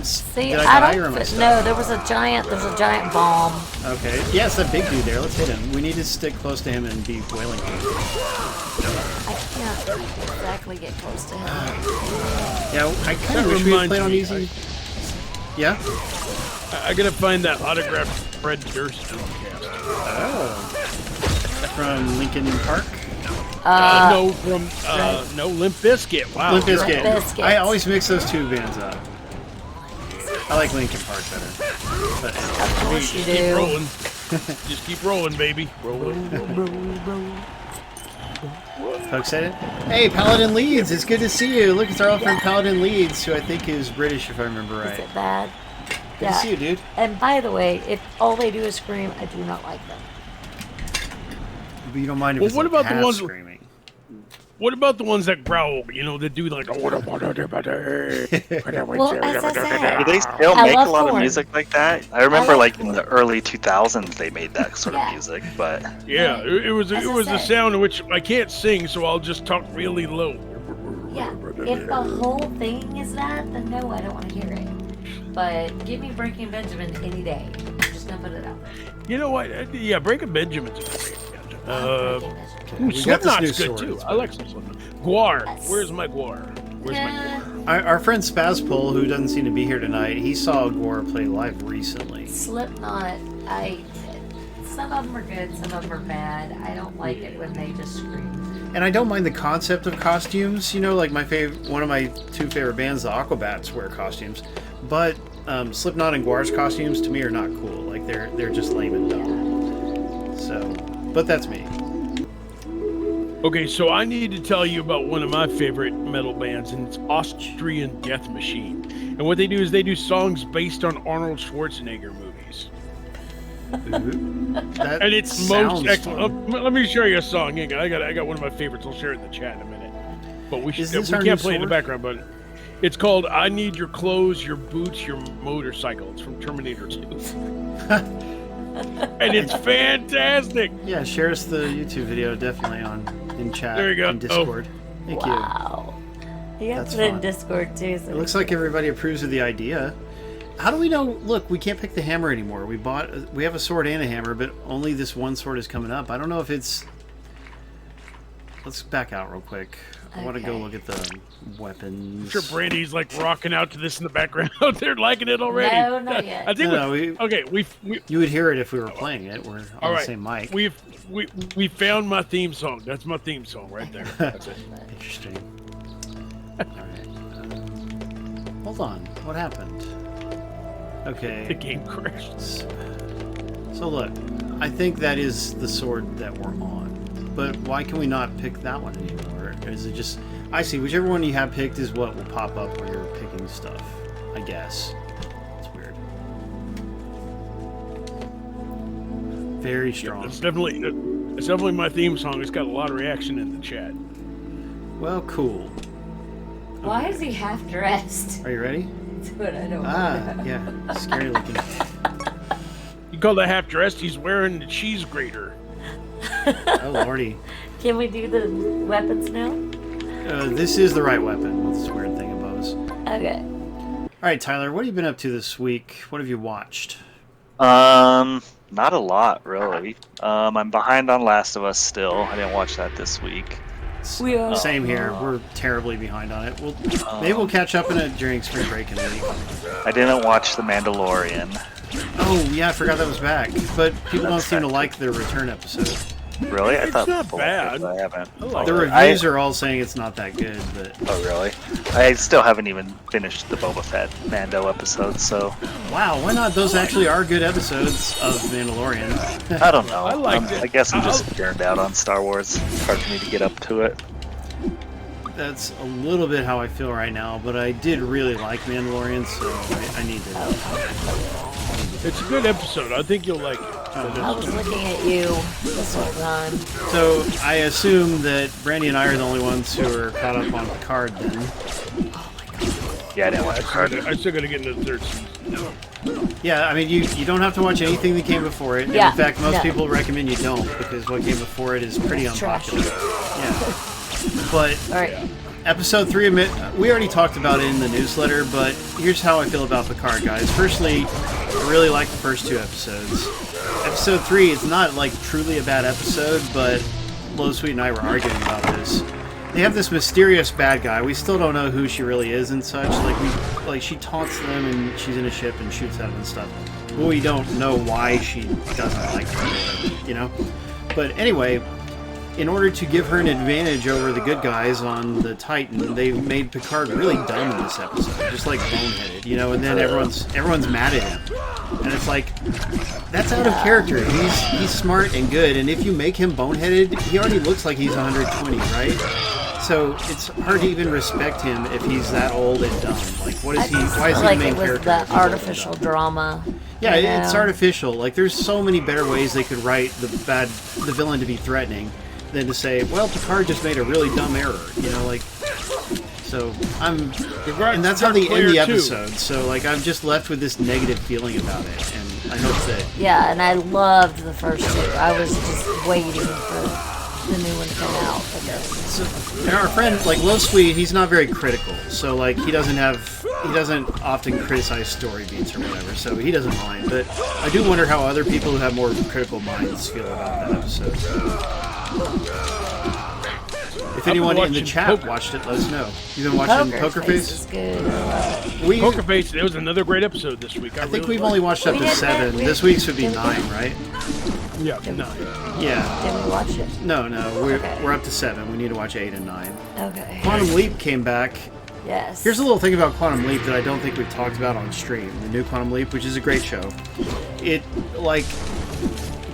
Speaker 2: See,
Speaker 1: did I die or am I stuck?
Speaker 2: no, there's a giant bomb.
Speaker 1: Okay. Yeah, it's that big dude there. Let's hit him. We need to stick close to him and be wailing him.
Speaker 2: I can't exactly get close to him.
Speaker 1: Yeah, I kind
Speaker 3: That
Speaker 1: of wish we had
Speaker 3: reminds
Speaker 1: played on
Speaker 3: me,
Speaker 1: easy. Yeah?
Speaker 3: I gotta find that autographed Fred Durst podcast.
Speaker 1: Oh. From Lincoln Park?
Speaker 3: No, from no Limp Bizkit. Wow.
Speaker 1: Limp Bizkit.
Speaker 2: Limp Bizkit.
Speaker 1: I always mix those two bands up. I like Lincoln Park better. But
Speaker 2: Of course you
Speaker 3: Keep
Speaker 2: do.
Speaker 3: rolling. Just keep rolling, baby. Rolling.
Speaker 1: folks said it. Hey, Paladin Leeds, it's good to see you. Look, it's our old friend Paladin Leeds, who I think is British, if I remember
Speaker 2: Is
Speaker 1: right.
Speaker 2: it bad?
Speaker 1: Good to see you, dude.
Speaker 2: And by the way, if all they do is scream, I do not like them.
Speaker 1: But you don't mind if
Speaker 3: Well,
Speaker 1: it's
Speaker 3: what
Speaker 1: like
Speaker 3: about the
Speaker 1: half
Speaker 3: ones-
Speaker 1: screaming?
Speaker 3: What about the ones that growl? You know, that do like.
Speaker 2: Well, as I said,
Speaker 4: Do they still
Speaker 2: I
Speaker 4: make a
Speaker 2: love
Speaker 4: lot of
Speaker 2: corn.
Speaker 4: music like that? I remember,
Speaker 2: love
Speaker 4: like in
Speaker 2: corn.
Speaker 4: the early 2000s, they made that sort of
Speaker 2: Yeah.
Speaker 4: music. But
Speaker 3: Yeah, it was
Speaker 2: As I
Speaker 3: a
Speaker 2: said.
Speaker 3: sound in which I can't sing, so I'll just talk really low.
Speaker 2: Yeah, if the whole thing is that, then no, I don't want to hear it. But give me Breaking Benjamin any day. I'm just gonna put it out there.
Speaker 3: You know what? Yeah, Breaking Benjamin's great.
Speaker 2: Breaking Benjamin.
Speaker 1: We got this new
Speaker 3: Slipknot's good
Speaker 1: sword,
Speaker 3: too.
Speaker 1: it's
Speaker 3: I like some Slipknot. Guar.
Speaker 2: Yes.
Speaker 3: Where's my Guar? Where's my...
Speaker 1: Our friend Spazpol, who doesn't seem to be here tonight, he saw Gore play live recently.
Speaker 2: Slipknot, some of them are good, some of them are bad. I don't like it when they just scream.
Speaker 1: And I don't mind the concept of costumes. You know, like one of my two favorite bands, the Aquabats, wear costumes. But Slipknot and Guar's costumes to me are not cool. Like they're just lame and dumb. So, but that's me.
Speaker 3: Okay, so I need to tell you about one of my favorite metal bands, and it's Austrian Death Machine. And what they do is they do songs based on Arnold Schwarzenegger movies.
Speaker 1: That
Speaker 3: And it's
Speaker 1: sounds
Speaker 3: most excellent.
Speaker 1: fun.
Speaker 3: Let me show you a song. Hang on, I got one of my favorites. I'll share it in the chat in a minute. But we
Speaker 1: Is this
Speaker 3: we
Speaker 1: our
Speaker 3: can't
Speaker 1: new
Speaker 3: play it in the
Speaker 1: sword?
Speaker 3: background. But it's called "I Need Your Clothes, Your Boots, Your Motorcycle." It's from Terminator 2, and it's fantastic.
Speaker 1: Yeah, share us the YouTube video definitely in chat.
Speaker 3: There you go.
Speaker 1: In Discord. Thank you.
Speaker 2: Wow. You have
Speaker 1: That's
Speaker 2: to put it in
Speaker 1: fun.
Speaker 2: Discord too. So
Speaker 1: It looks like everybody approves of the idea. How do we know? Look, we can't pick the hammer anymore. We have a sword and a hammer, but only this one sword is coming up. I don't know if it's... Let's back out real quick. I want to go
Speaker 2: Okay.
Speaker 1: look at the weapons.
Speaker 3: I'm sure Brandy's like rocking out to this in the background. They're liking it already.
Speaker 2: No, not yet.
Speaker 3: I think
Speaker 1: No,
Speaker 3: we
Speaker 1: You would hear it if we were playing it. We're on
Speaker 3: all
Speaker 1: the
Speaker 3: right.
Speaker 1: same mic.
Speaker 3: We found my theme song. That's my theme song right there. That's it.
Speaker 1: Interesting. Alright. Hold on. What happened?
Speaker 3: The
Speaker 1: Okay.
Speaker 3: game crashed.
Speaker 1: So look, I think that is the sword that we're on. But why can we not pick that one anymore? Or is it just... I see, whichever one you have picked is what will pop up when you're picking stuff. I guess. It's weird. Very strong.
Speaker 3: It's definitely my theme song. It's got a lot of reaction in the chat.
Speaker 1: Well, cool.
Speaker 2: Why is he half dressed?
Speaker 1: Are you ready?
Speaker 2: That's what I don't
Speaker 1: Ah,
Speaker 2: know.
Speaker 1: yeah. Scary looking.
Speaker 3: You call that half dressed? He's wearing the cheese grater.
Speaker 1: Oh, lordy.
Speaker 2: Can we do the weapons now?
Speaker 1: This is the right weapon with this weird thing above us.
Speaker 2: Okay.
Speaker 1: All right, Tyler, what have you been up to this week? What have you watched?
Speaker 4: Not a lot really. I'm behind on Last of Us still. I didn't watch that this week.
Speaker 2: We are.
Speaker 1: Same here. We're terribly behind on it. Maybe we'll catch up in it during spring break in a week.
Speaker 4: I didn't watch The Mandalorian.
Speaker 1: Oh, yeah, I forgot that was back. But people don't seem to like the return episode.
Speaker 4: Really? I
Speaker 3: It's
Speaker 4: thought
Speaker 3: not
Speaker 4: people
Speaker 3: bad.
Speaker 4: liked it, but I haven't.
Speaker 3: I like
Speaker 1: The
Speaker 3: it.
Speaker 1: reviews are all saying it's not that good, but...
Speaker 4: Oh really? I still haven't even finished the Boba Fett Mando episode, so
Speaker 1: Wow, why not? Those actually are good episodes of Mandalorian.
Speaker 4: I don't know.
Speaker 3: I liked it.
Speaker 4: I guess I'm just burned out on Star Wars. It's hard for me to get up to it.
Speaker 1: That's a little bit how I feel right now, but I did really like Mandalorian, so I need to...
Speaker 3: It's a good episode. I think you'll like it.
Speaker 2: I was looking at you this whole time.
Speaker 1: So I assume that Brandy and I are the only ones who are caught up on Picard then.
Speaker 4: Yeah, I didn't watch Picard.
Speaker 3: I still gotta get into the third season.
Speaker 1: Yeah, I mean, you don't have to watch anything that came before it. And
Speaker 2: Yeah,
Speaker 1: in fact, most
Speaker 2: no.
Speaker 1: people recommend you don't, because what came before it is pretty
Speaker 2: Trash.
Speaker 1: unpopular. Yeah. But
Speaker 2: All right.
Speaker 1: episode 3, we already talked about it in the newsletter, but here's how I feel about Picard, guys. Firstly, I really like the first 2 episodes. Episode 3 is not, like, truly a bad episode, but Low Sweet and I were arguing about this. They have this mysterious bad guy. We still don't know who she really is and such. Like she taunts them and she's in a ship and shoots at them and stuff. But we don't know why she doesn't like them, you know? But anyway, in order to give her an advantage over the good guys on the Titan, they made Picard really dumb in this episode, just like boneheaded, you know. And then everyone's mad at him, and it's like that's out of character. He's smart and good, and if you make him boneheaded, he already looks like he's 120, right? So it's hard to even respect him if he's that old and dumb. Like, what is he? Why is he the
Speaker 2: like
Speaker 1: main
Speaker 2: it was
Speaker 1: character?
Speaker 2: the
Speaker 1: if he's old and
Speaker 2: artificial
Speaker 1: dumb?
Speaker 2: drama.
Speaker 1: Yeah,
Speaker 2: you
Speaker 1: it's
Speaker 2: know?
Speaker 1: artificial. Like, there's so many better ways they could write the villain to be threatening than to say, well, Picard just made a really dumb error, you know, like, so and that's how they end the episode, so, like, I'm just left with this negative feeling about it, and I hope that...
Speaker 2: Yeah, and I loved the first 2. I was just waiting for the new one to come out.
Speaker 1: And our friend, like, Low Sweet, he's not very critical, so, like, he doesn't often criticize story beats or whatever, so he doesn't mind, but I do wonder how other people who have more critical minds feel about that episode. If anyone in the
Speaker 3: watching
Speaker 1: chat watched it, let us know. You've been watching Poker Face?
Speaker 2: Is good.
Speaker 1: We,
Speaker 3: Poker Face. It was another great episode this week.
Speaker 1: I think we've only watched up
Speaker 2: We
Speaker 1: to
Speaker 2: did
Speaker 1: 7.
Speaker 2: that.
Speaker 1: This week's would be 9, right?
Speaker 3: Yeah, 9.
Speaker 1: Yeah.
Speaker 2: Did we watch it?
Speaker 1: No, we're
Speaker 2: Okay.
Speaker 1: up to 7. We need to watch 8 and 9.
Speaker 2: Okay.
Speaker 1: Quantum Leap came back.
Speaker 2: Yes.
Speaker 1: Here's a little thing about Quantum Leap that I don't think we've talked about on stream. The new Quantum Leap, which is a great show. It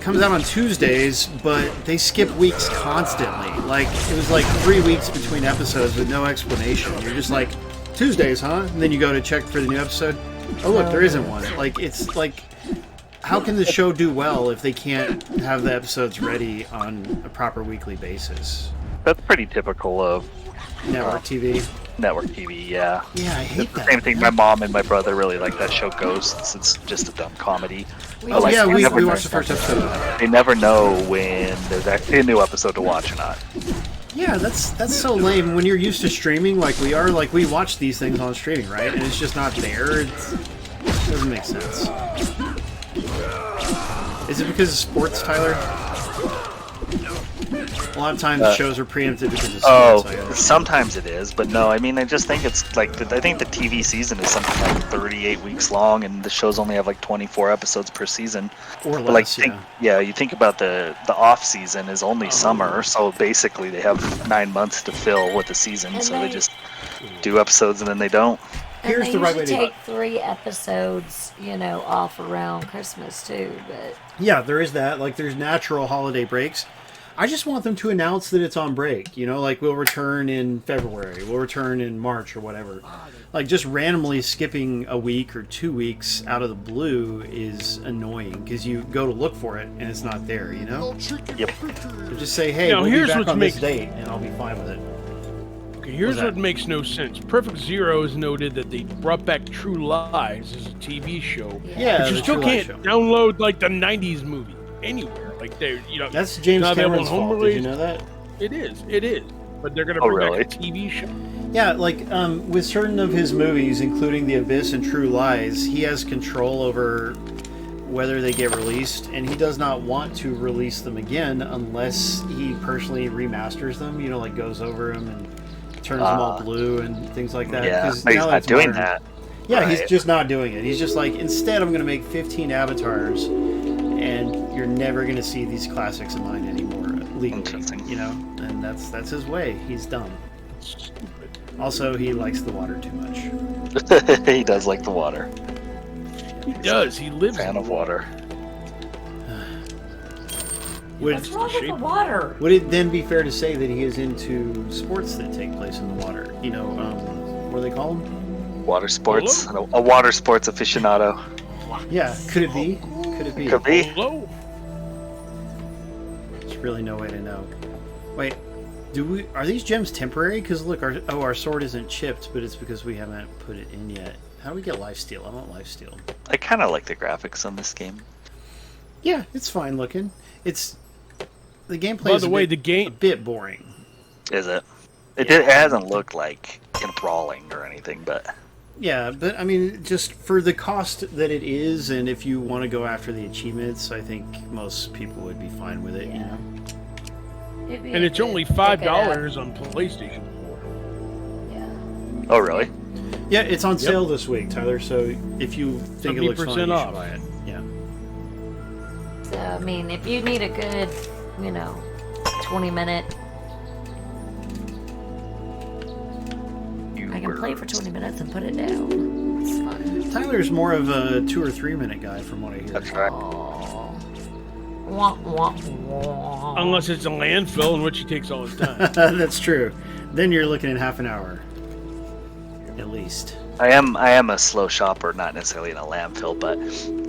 Speaker 1: comes out on Tuesdays, but they skip weeks constantly. Like, it was like 3 weeks between episodes with no explanation. You're just like, Tuesdays, huh? And then you go to check for the new episode. Oh, look, there isn't one. Like, it's like, how can the show do well if they can't have the episodes ready on a proper weekly basis?
Speaker 4: That's pretty typical of
Speaker 1: Network TV.
Speaker 4: network TV, yeah.
Speaker 1: Yeah, I hate
Speaker 4: It's the
Speaker 1: that.
Speaker 4: same thing. My mom and my brother really like that show Ghosts. It's just a dumb comedy.
Speaker 1: Oh,
Speaker 4: Like,
Speaker 1: yeah,
Speaker 4: you
Speaker 1: we
Speaker 4: never know-
Speaker 1: watched the first episode of that.
Speaker 4: They never know when there's actually a new episode to watch or not.
Speaker 1: Yeah, that's so lame. When you're used to streaming like we are, like we watch these things on streaming, right? And it's just not there. It doesn't make sense. Is it because of sports, Tyler? A lot of times shows are preempted because of
Speaker 4: Oh,
Speaker 1: sports. I guess.
Speaker 4: sometimes it is, but no. I mean, I just think it's like I think the TV season is something like 38 weeks long, and the shows only have like 24 episodes per season.
Speaker 1: Or
Speaker 4: But like,
Speaker 1: less, yeah.
Speaker 4: you think about the off season is only summer, so basically they have 9 months to fill with the season.
Speaker 2: And
Speaker 4: So
Speaker 2: they-
Speaker 4: they just do episodes and then they don't.
Speaker 1: Here's
Speaker 2: and
Speaker 1: the
Speaker 2: they
Speaker 1: right way
Speaker 2: usually
Speaker 1: to do
Speaker 2: take 3 episodes, off around Christmas too. But
Speaker 1: Yeah, there is that. Like, there's natural holiday breaks. I just want them to announce that it's on break. Like we'll return in February, we'll return in March or whatever. Like just randomly skipping a week or 2 weeks out of the blue is annoying because you go to look for it and it's not there.
Speaker 4: Yep.
Speaker 1: So just say, hey,
Speaker 3: Now,
Speaker 1: we'll be
Speaker 3: here's
Speaker 1: back
Speaker 3: what
Speaker 1: on this
Speaker 3: makes-
Speaker 1: date, and I'll be fine with it.
Speaker 3: Okay, here's
Speaker 1: What's
Speaker 3: what
Speaker 1: that?
Speaker 3: makes no sense. Perfect Zero has noted that they brought back True Lies as a TV show,
Speaker 1: Yeah,
Speaker 3: but you
Speaker 1: the
Speaker 3: still
Speaker 1: True Lies
Speaker 3: can't
Speaker 1: show.
Speaker 3: download like the '90s movie anywhere. Like
Speaker 1: That's James
Speaker 3: not available
Speaker 1: Cameron's
Speaker 3: on home
Speaker 1: fault. Did
Speaker 3: release.
Speaker 1: you know that?
Speaker 3: It is. But they're gonna
Speaker 4: Oh,
Speaker 3: bring
Speaker 4: really?
Speaker 3: back a TV show.
Speaker 1: Yeah, like with certain of his movies, including The Abyss and True Lies, he has control over whether they get released, and he does not want to release them again unless he personally remasters them. Like goes over them and turns them all blue and things like that.
Speaker 4: Yeah,
Speaker 1: 'Cause
Speaker 4: but he's
Speaker 1: now
Speaker 4: not
Speaker 1: it's
Speaker 4: doing
Speaker 1: modern-
Speaker 4: that.
Speaker 1: Yeah, he's
Speaker 4: Right.
Speaker 1: just not doing it. He's just like, instead, I'm going to make 15 avatars, and you're never going to see these classics of mine anymore legally.
Speaker 4: Interesting.
Speaker 1: And that's his way. He's dumb. Also, he likes the water too much.
Speaker 4: He does like the water.
Speaker 3: He does. He lives
Speaker 4: Fan
Speaker 3: in
Speaker 4: of water.
Speaker 2: what's wrong with the water?
Speaker 1: Would it then be fair to say that he is into sports that take place in the water? What do they call them?
Speaker 4: Water sports. A water sports aficionado.
Speaker 1: Yeah, could it be? Could it be?
Speaker 4: Could be.
Speaker 3: Hello.
Speaker 1: There's really no way to know. Wait, are these gems temporary? Because look, our sword isn't chipped, but it's because we haven't put it in yet. How do we get lifesteal? I want lifesteal.
Speaker 4: I kind of like the graphics on this game.
Speaker 1: Yeah, it's fine looking. The gameplay
Speaker 3: By
Speaker 1: is
Speaker 3: the way, the game.
Speaker 1: a bit boring.
Speaker 4: Is it? It
Speaker 1: Yeah.
Speaker 4: it hasn't looked like enthralling or anything, but
Speaker 1: Yeah, but I mean, just for the cost that it is, and if you want to go after the achievements, I think most people would be fine with it.
Speaker 2: Yeah. It'd be
Speaker 3: And
Speaker 2: a
Speaker 3: it's
Speaker 2: good
Speaker 3: only
Speaker 2: pick it
Speaker 3: $5
Speaker 2: up.
Speaker 3: on PlayStation 4.
Speaker 2: Yeah.
Speaker 4: oh really?
Speaker 1: Yeah, it's on sale this week, Tyler. So if you think it looks fun, you
Speaker 3: 70%
Speaker 1: should
Speaker 3: off.
Speaker 1: buy it. Yeah.
Speaker 2: So I mean, if you need a good, 20-minute, I can play for 20 minutes and put it down. It's fun.
Speaker 1: Tyler's more of a 2 or 3 minute guy, from what I hear.
Speaker 4: That's right.
Speaker 2: Oh. Wah, wah, wah.
Speaker 3: Unless it's a landfill, in which he takes all his time.
Speaker 1: That's true. Then you're looking at half an hour, at least.
Speaker 4: I am a slow shopper, not necessarily in a landfill, but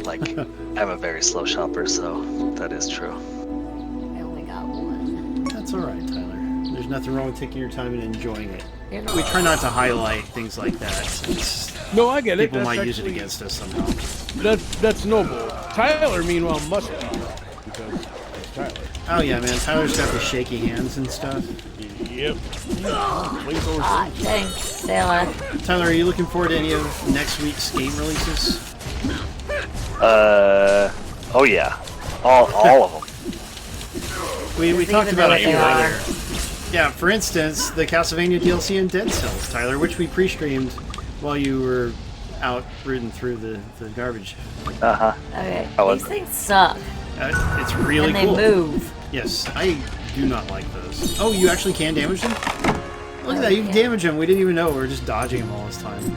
Speaker 4: like I'm a very slow shopper, so that is true.
Speaker 2: I only got one.
Speaker 1: That's all right, Tyler. There's nothing wrong with taking your time and enjoying it.
Speaker 2: You're
Speaker 1: We
Speaker 2: not-
Speaker 1: try not to highlight things like that, since
Speaker 3: No, I get it.
Speaker 1: people
Speaker 3: That's
Speaker 1: might use it
Speaker 3: actually-
Speaker 1: against us somehow.
Speaker 3: That's noble. Tyler, meanwhile, must be because it's Tyler.
Speaker 1: Oh yeah, man. Tyler's got the shaky hands and stuff.
Speaker 3: Yep.
Speaker 2: Ah, thanks, Taylor.
Speaker 1: Tyler, are you looking forward to any of next week's game releases?
Speaker 4: Oh yeah, all of them.
Speaker 1: We
Speaker 2: Just
Speaker 1: talked
Speaker 2: even
Speaker 1: about
Speaker 2: though
Speaker 1: a few
Speaker 2: they are.
Speaker 1: earlier. Yeah, for instance, the Castlevania DLC and Dead Cells, Tyler, which we pre-streamed while you were out rooting through the garbage.
Speaker 4: Uh-huh.
Speaker 2: Okay.
Speaker 4: Oh,
Speaker 2: These things suck.
Speaker 1: It's really
Speaker 2: and they
Speaker 1: cool.
Speaker 2: move.
Speaker 1: Yes, I do not like those. Oh, you actually can damage them? Look at that, you can damage them. We didn't even know. We were just dodging them all this time.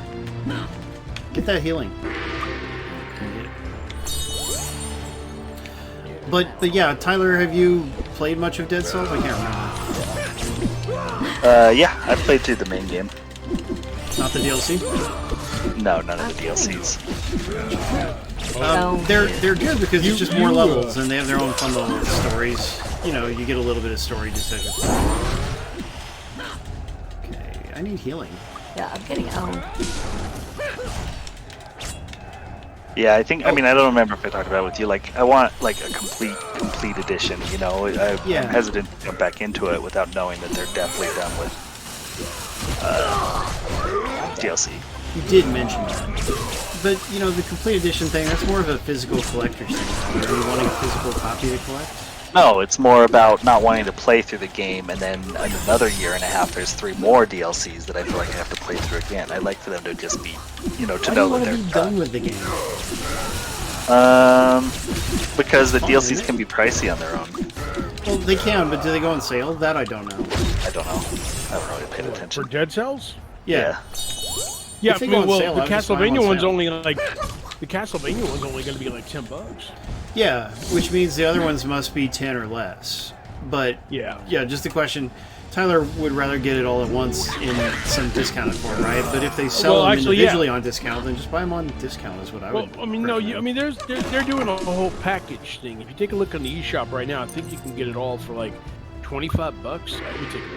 Speaker 1: Get that healing. But yeah, Tyler, have you played much of Dead Cells? I can't remember.
Speaker 4: Yeah, I played through the main game.
Speaker 1: Not the DLC?
Speaker 4: No, none of the DLCs.
Speaker 1: They're good because it's just more levels and they have their own fun little stories. You know, you get a little bit of story decisions. Okay, I need healing.
Speaker 2: Yeah, I'm getting owned.
Speaker 4: Yeah, I think. I mean, I don't remember if I talked about it with you. Like, I want like a complete edition. You know, I'm hesitant to jump back into it without knowing that they're definitely done with DLC.
Speaker 1: You did mention that. But, you know, the complete edition thing, that's more of a physical collector's thing. Are you wanting a physical copy to collect?
Speaker 4: No, it's more about not wanting to play through the game, and then in another year and a half, there's 3 more DLCs that I feel like I have to play through again. I'd like for them to just be, you know, to know that they're
Speaker 1: done with the game.
Speaker 4: Because the DLCs can be pricey on their own.
Speaker 1: Well, they can, but do they go on sale? That I don't know.
Speaker 4: I don't know. I haven't really paid attention.
Speaker 3: For Dead Cells?
Speaker 1: Yeah.
Speaker 3: Yeah,
Speaker 1: If they
Speaker 3: I
Speaker 1: go
Speaker 3: mean,
Speaker 1: on
Speaker 3: well,
Speaker 1: sale,
Speaker 3: the
Speaker 1: I would just buy them
Speaker 3: Castlevania
Speaker 1: on
Speaker 3: one's
Speaker 1: sale.
Speaker 3: only like the Castlevania one's only going to be like $10.
Speaker 1: Yeah, which means the other ones must be 10 or less. But yeah, just the question. Tyler would rather get it all at once in some discounted form, right? But if they sell them individually on discount, then just buy them on discount is what I would.
Speaker 3: Well, I mean, they're doing a whole package thing. If you take a look on the eShop right now, I think you can get it all for like $25. I would take a look.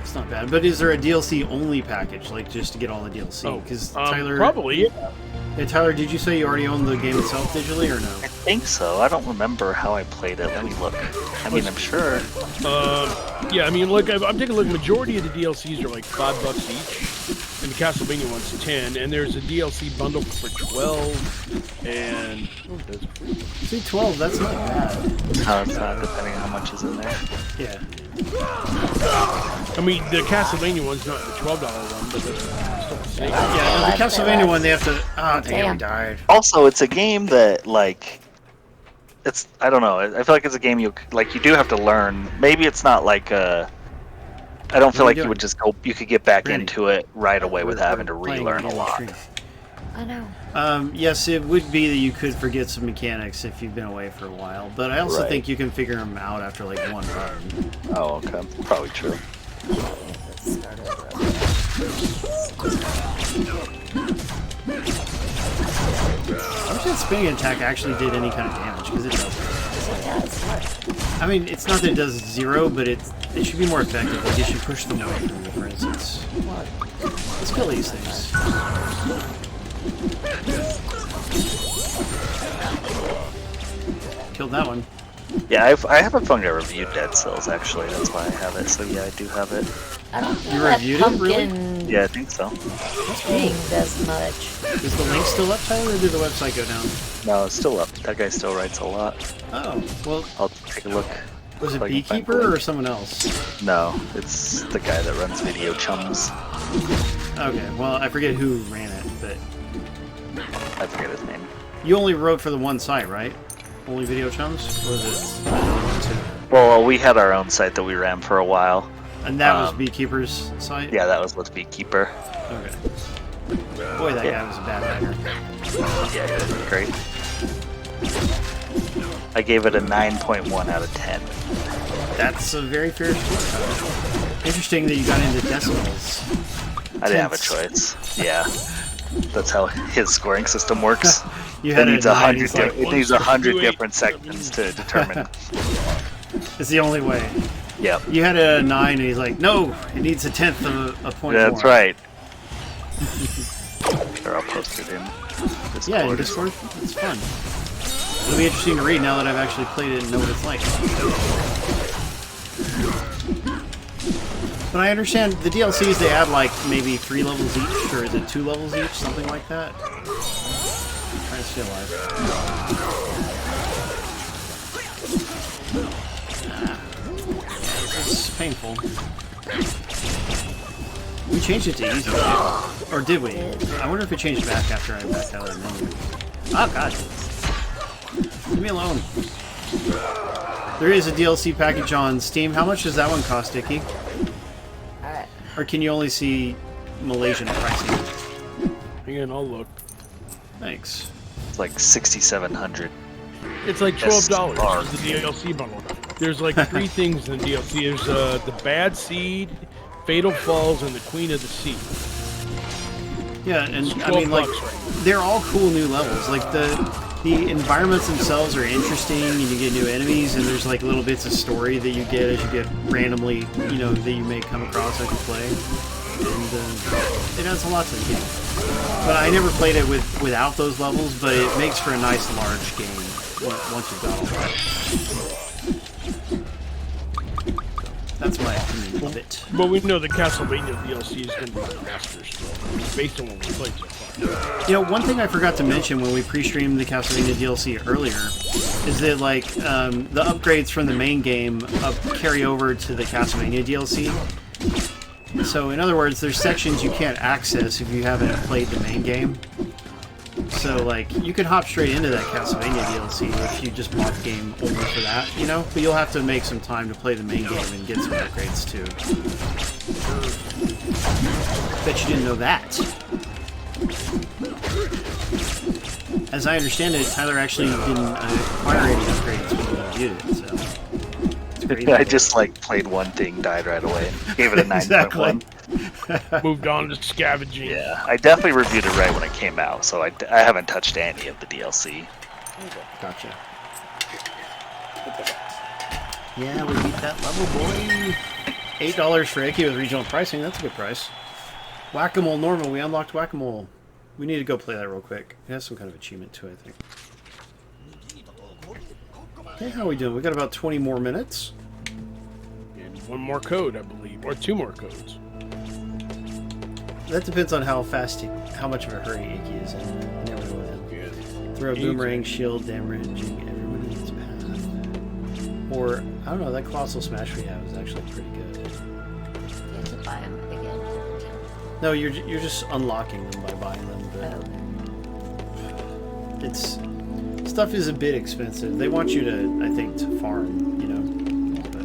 Speaker 1: It's not bad. But is there a DLC only package, like just to get all the DLC? Because Tyler,
Speaker 3: probably. Yeah.
Speaker 1: Hey, Tyler, did you say you already own the game itself digitally or no?
Speaker 4: I think so. I don't remember how I played it. Let me look. I mean, I'm sure.
Speaker 3: Yeah, I mean, look, I'm taking a look. Majority of the DLCs are like $5 each, and the Castlevania one's 10. And there's a DLC bundle for 12. And
Speaker 1: see, 12. That's not bad.
Speaker 4: It's not, depending on how much is in there.
Speaker 1: Yeah.
Speaker 3: I mean, the Castlevania one's not the $12 one, but that's still the same.
Speaker 1: Yeah, no, the Castlevania one, they have to. Oh, damn, died.
Speaker 4: Also, it's a game that, like, it's. I don't know. I feel like it's a game you do have to learn. Maybe it's not like a. I don't feel like you would just go. You could get back into it right away without having to relearn a lot.
Speaker 2: I know.
Speaker 1: Yes, it would be that you could forget some mechanics if you've been away for a while, but I also think you can figure them out after like one run.
Speaker 4: Oh, okay. Probably true.
Speaker 2: Let's start over.
Speaker 1: I wish that spinning attack actually did any kind of damage, because it doesn't. I mean, it's not that it does 0, but it should be more effective. Like, it should push them away from you, for instance. Let's kill these things. Killed that one.
Speaker 4: Yeah, I haven't fucking reviewed Dead Cells, actually. That's why I have it. So yeah, I do have it.
Speaker 2: I don't know
Speaker 1: You
Speaker 2: that
Speaker 1: reviewed it, really?
Speaker 2: pumpkin
Speaker 4: Yeah, I think so.
Speaker 2: thing does much.
Speaker 1: Is the link still up, Tyler, or did the website go down?
Speaker 4: No, it's still up. That guy still writes a lot.
Speaker 1: Oh, well,
Speaker 4: I'll take a look.
Speaker 1: was it
Speaker 4: if I can find the
Speaker 1: Beekeeper or
Speaker 4: link.
Speaker 1: someone else?
Speaker 4: No, it's the guy that runs Video Chums.
Speaker 1: Okay, well, I forget who ran it, but
Speaker 4: I forget his name.
Speaker 1: you only wrote for the one site, right? Only Video Chums? Or was it another one too?
Speaker 4: Well, we had our own site that we ran for a while.
Speaker 1: And that was Beekeeper's site?
Speaker 4: Yeah, that was with Beekeeper.
Speaker 1: Okay. Boy, that guy was a bad hacker.
Speaker 4: Yeah, it was great. I gave it a 9.1 out of 10.
Speaker 1: That's a very fair score. Interesting that you got into decimals.
Speaker 4: I didn't have a choice. Yeah, that's how his scoring system works.
Speaker 1: You had
Speaker 4: It needs
Speaker 1: a
Speaker 4: 100.
Speaker 1: he's like,
Speaker 4: It needs 100 different sections to determine.
Speaker 1: it's the only way.
Speaker 4: Yep.
Speaker 1: You had a 9, and he's like, no, it needs a tenth of a point more.
Speaker 4: That's right. Sure, I'll post it in Discord.
Speaker 1: Yeah, in Discord, it's fun. It'll be interesting to read now that I've actually played it and know what it's like. But I understand the DLCs, they add like maybe 3 levels each, or is it 2 levels each, something like that? I'm trying to stay alive. It's painful. We changed it to easy, or did we? I wonder if it changed back after I backed out of the menu. Oh god. Leave me alone. There is a DLC package on Steam. How much does that one cost, Dickie?
Speaker 2: Alright.
Speaker 1: Or can you only see Malaysian pricing?
Speaker 3: Hang on, I'll look.
Speaker 1: Thanks.
Speaker 4: It's like 6,700.
Speaker 3: It's like $12 for the DLC bundle. There's like 3 things in the DLC. There's the Bad Seed, Fatal Falls, and the Queen of the Sea.
Speaker 1: Yeah, and
Speaker 3: It's
Speaker 1: I mean, like,
Speaker 3: $12 right now.
Speaker 1: they're all cool new levels. Like, the environments themselves are interesting, and you get new enemies, and there's, like, little bits of story that you get as you get randomly, you know, that you may come across as you play. And it adds a lot to the game. But I never played it without those levels, but it makes for a nice large game once you've got all that. That's my opinion of it.
Speaker 3: But we know the Castlevania DLC is going to be the master stroke, based on what we played so far.
Speaker 1: You know, one thing I forgot to mention when we pre-streamed the Castlevania DLC earlier is that, like, the upgrades from the main game carry over to the Castlevania DLC. So, in other words, there's sections you can't access if you haven't played the main game. So, like, you can hop straight into that Castlevania DLC if you just bought the game only for that, you know? But you'll have to make some time to play the main game and get some upgrades, too. Bet you didn't know that. As I understand it, Tyler actually didn't acquire any upgrades when he reviewed it, so... It's great.
Speaker 4: I just like played one thing, died right away, and gave it a 9.1.
Speaker 1: Exactly.
Speaker 3: Moved on to scavenging.
Speaker 4: Yeah, I definitely reviewed it right when it came out, so I haven't touched any of the DLC.
Speaker 1: Gotcha. Yeah, we beat that level, boy. $8 for Icky with regional pricing. That's a good price. Whack-a-mole normal. We unlocked Whack-a-mole. We need to go play that real quick. It has some kind of achievement too, I think. Hey, how are we doing? We got about 20 more minutes.
Speaker 3: And 1 more code, I believe, or 2 more codes.
Speaker 1: That depends on how much of a hurry Icky is in. I never know with him.
Speaker 3: Good.
Speaker 1: Throw a boomerang, shield, damaging everyone in its path. Or, I don't know, that Colossal Smash we have is actually pretty good.
Speaker 2: You have to buy them again.
Speaker 1: No, you're just unlocking them by buying them, but it's... Stuff is a bit expensive. They want you to, I think, to farm, you know. But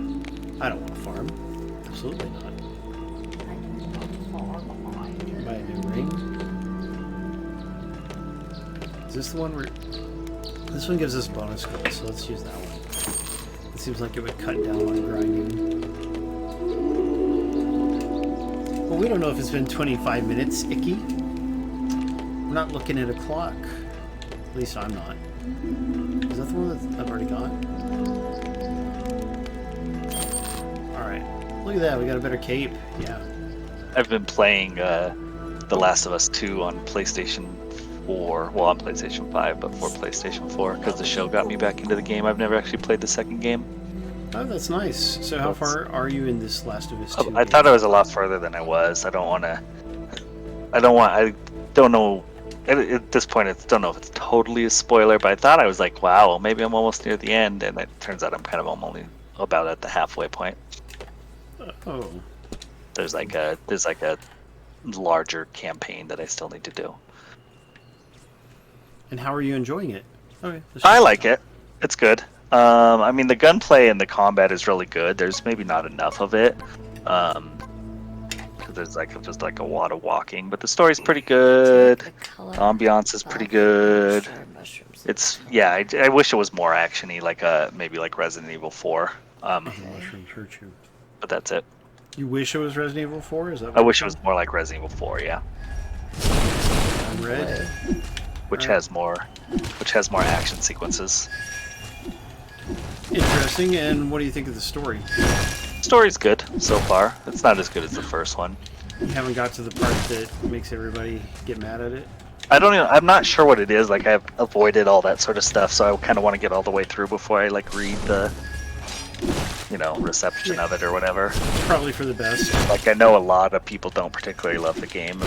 Speaker 1: I don't want to farm. Absolutely not. Buy a new ring. Is this the one where... This one gives us bonus gold, so let's use that one. It seems like it would cut down on grinding. Well, we don't know if it's been 25 minutes, Icky. We're not looking at a clock. At least I'm not. Is that the one that I've already got? Alright. Look at that, we got a better cape. Yeah.
Speaker 4: I've been playing The Last of Us 2 on PlayStation 4. Well, on PlayStation 5, but for PlayStation 4, because the show got me back into the game. I've never actually played the second game.
Speaker 1: Oh, that's nice. So how far are you in this Last of Us 2?
Speaker 4: I thought I was a lot further than I was. I don't know. At this point, I don't know if it's totally a spoiler, but I thought I was like, wow, maybe I'm almost near the end, and it turns out I'm kind of only about at the halfway point.
Speaker 1: Oh.
Speaker 4: There's like a larger campaign that I still need to do.
Speaker 1: And how are you enjoying it? Okay.
Speaker 4: I like it. It's good. I mean, the gunplay and the combat is really good. There's maybe not enough of it. There's just a lot of walking, but the story's pretty good. The ambiance is pretty good. It's I wish it was more actiony, like maybe like Resident Evil 4.
Speaker 1: Mushrooms hurt you.
Speaker 4: But that's it.
Speaker 1: You wish it was Resident Evil 4? Is that?
Speaker 4: I wish it was more like Resident Evil 4. Yeah.
Speaker 1: Red.
Speaker 4: Which has more action sequences.
Speaker 1: Interesting. And what do you think of the story?
Speaker 4: Story's good so far. It's not as good as the first one.
Speaker 1: You haven't got to the part that makes everybody get mad at it?
Speaker 4: I'm not sure what it is. Like, I've avoided all that sort of stuff, so I kind of want to get all the way through before I like read the reception of it or whatever.
Speaker 1: It's probably for the best.
Speaker 4: Like, I know a lot of people don't particularly love the game,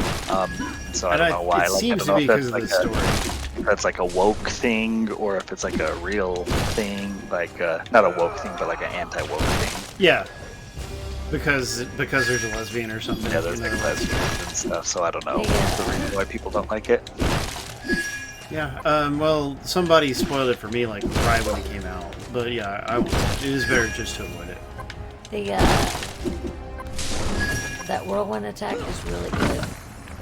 Speaker 4: so I don't know why.
Speaker 1: It
Speaker 4: like,
Speaker 1: seems
Speaker 4: I don't
Speaker 1: to be
Speaker 4: know
Speaker 1: because of the story.
Speaker 4: if that's like a woke thing or if it's like a real thing, like not a woke thing, but like an anti-woke thing.
Speaker 1: Yeah. Because there's a lesbian or something.
Speaker 4: Yeah, there's like lesbians and stuff, so I don't know
Speaker 2: Yeah.
Speaker 4: the reason why people don't like it.
Speaker 1: Yeah, well, somebody spoiled it for me, like, right when it came out. But yeah, it is better just to avoid it.
Speaker 2: That whirlwind attack is really good.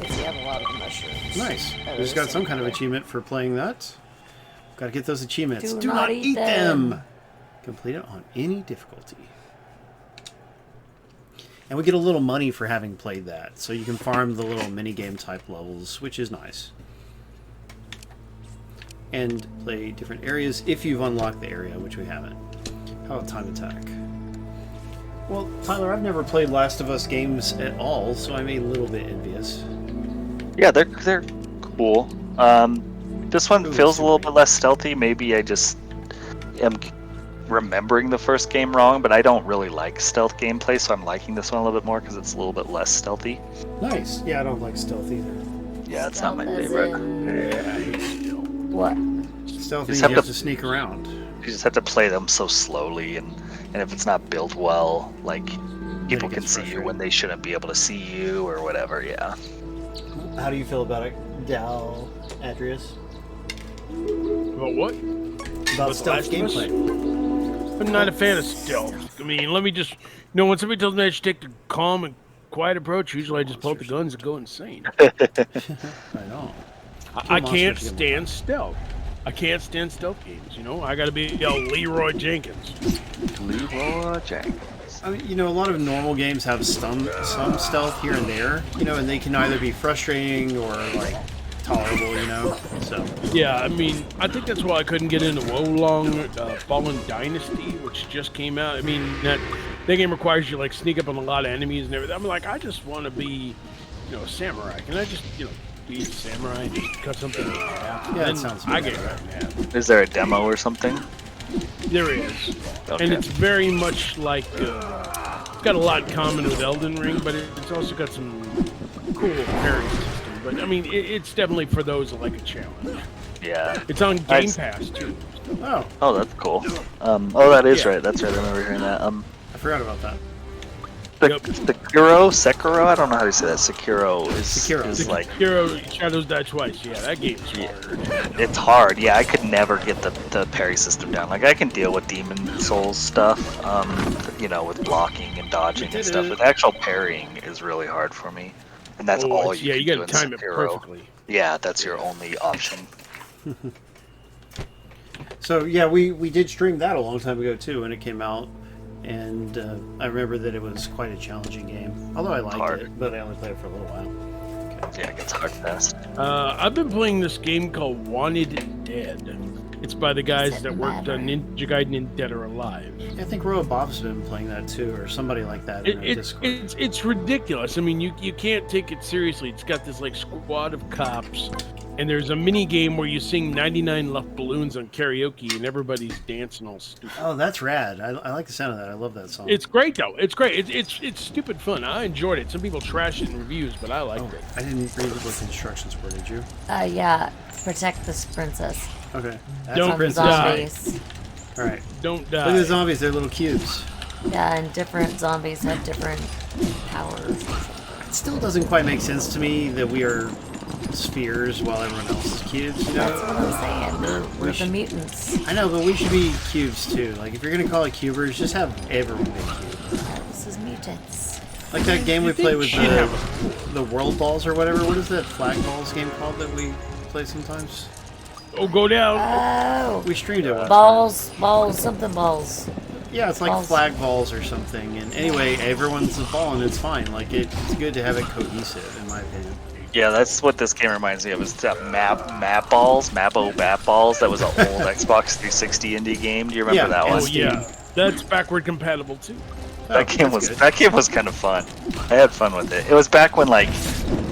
Speaker 2: It's got a lot of mushrooms.
Speaker 1: Nice.
Speaker 2: That
Speaker 1: We just
Speaker 2: is
Speaker 1: got some kind of
Speaker 2: good.
Speaker 1: achievement for playing that. Gotta get those achievements.
Speaker 2: Do
Speaker 1: Do
Speaker 2: not
Speaker 1: not
Speaker 2: eat
Speaker 1: eat them!
Speaker 2: them.
Speaker 1: Complete it on any difficulty. And we get a little money for having played that, so you can farm the little minigame type levels, which is nice. And play different areas if you've unlocked the area, which we haven't. How about time attack? Well, Tyler, I've never played Last of Us games at all, so I'm a little bit envious.
Speaker 4: Yeah, they're cool. This one feels a little bit less stealthy. Maybe I just am remembering the first game wrong, but I don't really like stealth gameplay, so I'm liking this one a little bit more because it's a little bit less stealthy.
Speaker 1: Nice. Yeah, I don't like stealth either.
Speaker 4: Yeah, it's not my
Speaker 2: Stealth as
Speaker 4: favorite.
Speaker 2: in- What?
Speaker 1: Stealth
Speaker 4: You
Speaker 1: means
Speaker 4: just
Speaker 1: you
Speaker 4: have
Speaker 1: have to sneak around.
Speaker 4: You just have to play them so slowly, and if it's not built well, like people
Speaker 1: it
Speaker 4: can
Speaker 1: gets
Speaker 4: see you
Speaker 1: frustrating.
Speaker 4: when they shouldn't be able to see you or whatever. Yeah.
Speaker 1: How do you feel about it, Galadrius?
Speaker 3: About what?
Speaker 1: About
Speaker 3: The
Speaker 1: stealth
Speaker 3: Last of Us?
Speaker 1: gameplay.
Speaker 3: I'm not a fan of stealth. I mean, let me just, when somebody tells me I should take the calm and quiet approach, usually I just pull out the guns and go insane.
Speaker 1: I know.
Speaker 3: I can't
Speaker 1: monsters get
Speaker 3: stand stealth. I can't stand stealth games, I gotta be Leroy Jenkins.
Speaker 4: Leroy Jenkins.
Speaker 1: I mean, a lot of normal games have some stealth here and there, and they can either be frustrating or like tolerable, So
Speaker 3: Yeah, I mean, I think that's why I couldn't get into Wolong Fallen Dynasty, which just came out. I mean, that game requires you like sneak up on a lot of enemies and everything. I'm like, I just want to be, a samurai. Can I just, be a samurai and just cut something in half?
Speaker 1: Yeah,
Speaker 3: And
Speaker 1: that sounds
Speaker 3: I
Speaker 1: good.
Speaker 3: get cut in half.
Speaker 4: Is there a demo or something?
Speaker 3: There is,
Speaker 4: Okay.
Speaker 3: and it's very much like it's got a lot in common with Elden Ring, but it's also got some cool parry system. But I mean, it's definitely for those that like a challenge.
Speaker 4: Yeah.
Speaker 3: It's on Game
Speaker 4: Nice.
Speaker 3: Pass too.
Speaker 1: Oh,
Speaker 4: Oh, that's cool. That is
Speaker 3: Yeah.
Speaker 4: right. That's right. I remember hearing that.
Speaker 1: I forgot about that.
Speaker 3: Yep.
Speaker 4: Sekiro. I don't know how to say that. Sekiro is like
Speaker 3: Hero Shadows Die Twice. Yeah, that game's hard.
Speaker 4: it's hard. Yeah, I could never get the parry system down. Like I can deal with Demon Souls stuff, with blocking and dodging
Speaker 1: did
Speaker 4: and stuff.
Speaker 1: it.
Speaker 4: But actual parrying is really hard for me, and that's all you can
Speaker 3: you
Speaker 4: do
Speaker 3: got
Speaker 4: in
Speaker 3: to time it
Speaker 4: Sekiro.
Speaker 3: perfectly.
Speaker 4: Yeah, that's your only option.
Speaker 1: So yeah, we did stream that a long time ago too when it came out, and I remember that it was quite a challenging game. Although I liked
Speaker 4: Hard.
Speaker 1: it, but I only played it for a little while. Okay.
Speaker 4: Yeah, it gets hard fast.
Speaker 3: I've been playing this game called Wanted Dead. It's by the guys that worked on Ninja Gaiden and Dead or Alive.
Speaker 1: I think Roa Bob's been playing that too, or somebody like that in our Discord.
Speaker 3: It's ridiculous. I mean, you can't take it seriously. It's got this like squad of cops, and there's a mini game where you sing 99 Left Balloons on karaoke, and everybody's dancing all stupid.
Speaker 1: Oh, that's rad. I like the sound of that. I love that song.
Speaker 3: It's great though. It's great. It's stupid fun. I enjoyed it. Some people trash it in reviews, but I liked it.
Speaker 1: I didn't read what the instructions were, did you?
Speaker 2: Yeah. Protect this princess
Speaker 1: Okay. That's
Speaker 3: Don't
Speaker 1: a
Speaker 2: from
Speaker 1: princess.
Speaker 3: die.
Speaker 2: zombies.
Speaker 1: All right.
Speaker 3: Don't
Speaker 1: Look at the
Speaker 3: die.
Speaker 1: zombies. They're little cubes.
Speaker 2: Yeah, and different zombies have different powers.
Speaker 1: It still doesn't quite make sense to me that we are spheres while everyone else is cubes.
Speaker 2: That's what I'm saying. We're the mutants.
Speaker 1: I know, but we should be cubes too. Like, if you're gonna call it cubers, just have everyone be cubes.
Speaker 2: This is mutants.
Speaker 1: Like that game we
Speaker 3: You
Speaker 1: play
Speaker 3: think
Speaker 1: with
Speaker 3: she'd
Speaker 1: the world balls or whatever. What is that flag balls game called that we play sometimes?
Speaker 3: Oh, go down.
Speaker 2: Oh,
Speaker 1: We streamed it once.
Speaker 2: balls, something balls.
Speaker 1: Yeah, it's like
Speaker 2: Balls.
Speaker 1: flag balls or something. And anyway, everyone's a ball and it's fine. Like, it's good to have it cohesive, in my opinion.
Speaker 4: Yeah, that's what this game reminds me of. It's that map balls that was an old Xbox 360 indie game. Do you remember that
Speaker 1: and
Speaker 4: one?
Speaker 3: Oh yeah, that's backward compatible too.
Speaker 1: Oh,
Speaker 4: That game was kind of fun. I had fun with it. It was back when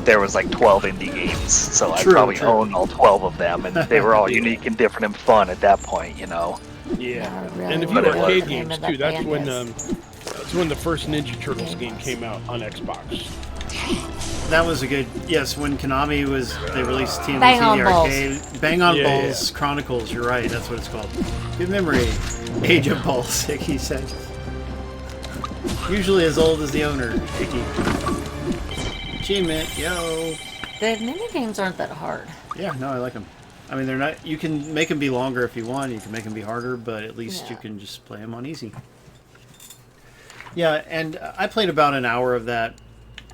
Speaker 4: there was 12 indie games, so I
Speaker 1: True,
Speaker 4: probably
Speaker 1: true.
Speaker 4: owned all 12 of them, and they were all unique and different and fun at that point.
Speaker 3: Yeah,
Speaker 2: Yeah, really
Speaker 3: and a few
Speaker 4: But it was.
Speaker 3: arcade
Speaker 2: the name
Speaker 3: games
Speaker 2: of that
Speaker 3: too. That's
Speaker 2: band
Speaker 3: when
Speaker 2: is.
Speaker 3: that's when the first Ninja Turtles
Speaker 2: Game
Speaker 3: game
Speaker 2: was.
Speaker 3: came out on Xbox.
Speaker 1: That was a good... Yes, when Konami they released TMNT
Speaker 2: Bang on
Speaker 1: the
Speaker 2: Balls.
Speaker 1: arcade. Bang on
Speaker 3: Yeah,
Speaker 1: Balls Chronicles, you're right, that's what it's called. Good memory. Age of Balls, he said. Usually as old as the owner. Icky. Achievement, yo.
Speaker 2: The mini games aren't that hard.
Speaker 1: Yeah, no, I like them. I mean, they're not. You can make them be longer if you want. You can make them be harder, but at least you can just play them on easy. Yeah, and I played about an hour of that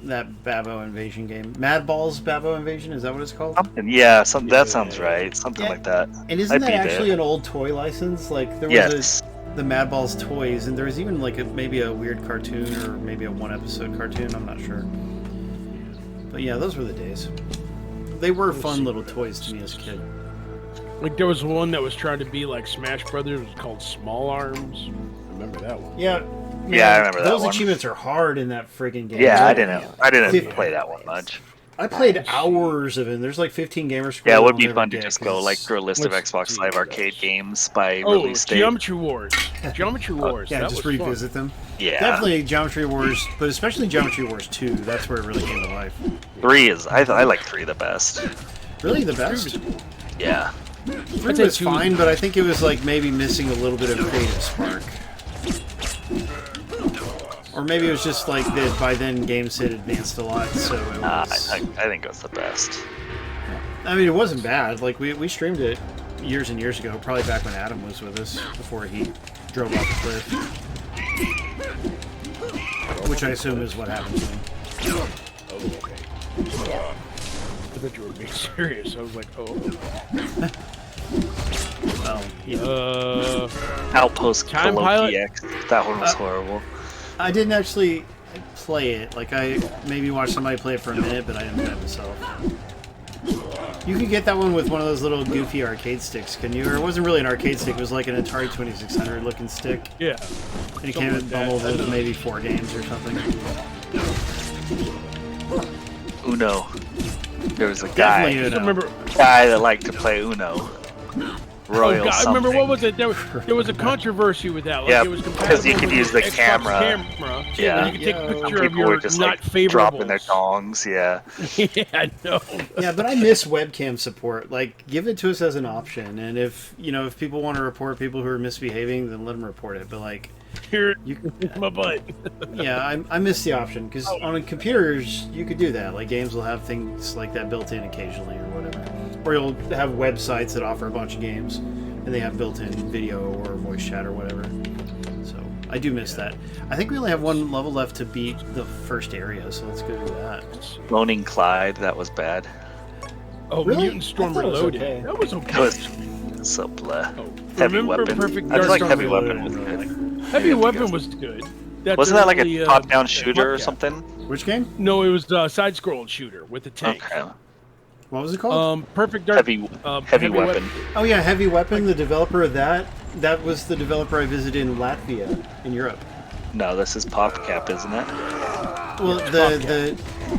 Speaker 1: Babbo Invasion game. Mad Balls Babbo Invasion, is that what it's called?
Speaker 4: Yeah, that sounds right. Something like that.
Speaker 1: And isn't that actually an old toy license? Like there was the Mad Balls toys, and there was even like maybe a weird cartoon or maybe a one-episode cartoon. I'm not sure. But yeah, those were the days. They were fun little toys to me as a kid.
Speaker 3: Like there was one that was trying to be like Smash Brothers. It was called Small Arms. Remember that one?
Speaker 1: Yeah.
Speaker 4: Yeah, I remember that
Speaker 1: Those
Speaker 4: one.
Speaker 1: achievements are hard in that friggin' game.
Speaker 4: Yeah, I didn't play that one much.
Speaker 1: I played hours of it. There's like 15 gamer scores.
Speaker 4: Yeah, it would be fun to just go like through a list of Xbox Live Arcade games by release date.
Speaker 3: Geometry Wars. Geometry Wars.
Speaker 1: Yeah,
Speaker 3: that
Speaker 1: just
Speaker 3: was
Speaker 1: revisit
Speaker 3: fun.
Speaker 1: them.
Speaker 4: Yeah.
Speaker 1: Definitely Geometry Wars, but especially Geometry Wars 2. That's where it really came to life.
Speaker 4: 3 is... I like 3 the best.
Speaker 1: Really the best?
Speaker 4: Yeah.
Speaker 1: 3 was fine, but I think it was like maybe missing a little bit of creative spark. Or maybe it was just like that by then games had advanced a lot, so it was...
Speaker 4: I think it was the best.
Speaker 1: I mean, it wasn't bad. Like, we streamed it years and years ago, probably back when Adam was with us, before he drove off the cliff. Which I assume is what happened to him.
Speaker 3: Oh, okay. I thought you were being serious. I was like, oh.
Speaker 1: Well, you know.
Speaker 4: Outpost
Speaker 3: Time
Speaker 4: Coloki
Speaker 3: Pilot?
Speaker 4: X. That one was horrible.
Speaker 1: I didn't actually play it. Like, I maybe watched somebody play it for a minute, but I didn't play it myself. You could get that one with one of those little goofy arcade sticks, couldn't you? Or it wasn't really an arcade stick, it was like an Atari 2600 looking stick.
Speaker 3: Yeah.
Speaker 1: And it came bundled with maybe 4 games or something.
Speaker 4: Uno. There was a guy that liked to play Uno. Royal
Speaker 3: I remember, what was it? There was a controversy with that. Like,
Speaker 4: yeah,
Speaker 3: it was
Speaker 4: because you could use the
Speaker 3: Xbox
Speaker 4: camera.
Speaker 3: Yeah, you could take a picture of your
Speaker 4: just,
Speaker 3: not
Speaker 4: like,
Speaker 3: favorable.
Speaker 4: dropping their dongs, yeah.
Speaker 3: Yeah, I know.
Speaker 1: Yeah, but I miss webcam support. Like, give it to us as an option, and if people want to report people who are misbehaving, then let them report it. But like,
Speaker 3: here, my butt.
Speaker 1: Yeah, I miss the option because on computers you could do that. Like, games will have things like that built in occasionally or whatever, or you'll have websites that offer a bunch of games and they have built-in video or voice chat or whatever. So I do miss that. I think we only have one level left to beat the first area, so let's go do that.
Speaker 4: Moaning Clyde, that was bad.
Speaker 3: Oh,
Speaker 1: really?
Speaker 3: Mutant Storm Reloaded.
Speaker 1: Okay.
Speaker 3: That was okay.
Speaker 4: That was so blah. Heavy
Speaker 3: Remember
Speaker 4: Weapon.
Speaker 3: Perfect
Speaker 4: I just like
Speaker 3: Dark
Speaker 4: Heavy
Speaker 3: Storm
Speaker 4: Weapon was good.
Speaker 3: Heavy Weapon was good.
Speaker 4: Wasn't that like a top-down shooter or something?
Speaker 1: Which game?
Speaker 3: No, it was a side-scrolled shooter with a tank.
Speaker 4: Okay.
Speaker 1: What was it called?
Speaker 3: Perfect Dark.
Speaker 4: Heavy Weapon.
Speaker 1: Oh yeah, Heavy Weapon. The developer of that was the developer I visited in Latvia, in Europe.
Speaker 4: No, this is PopCap, isn't it?
Speaker 1: Well,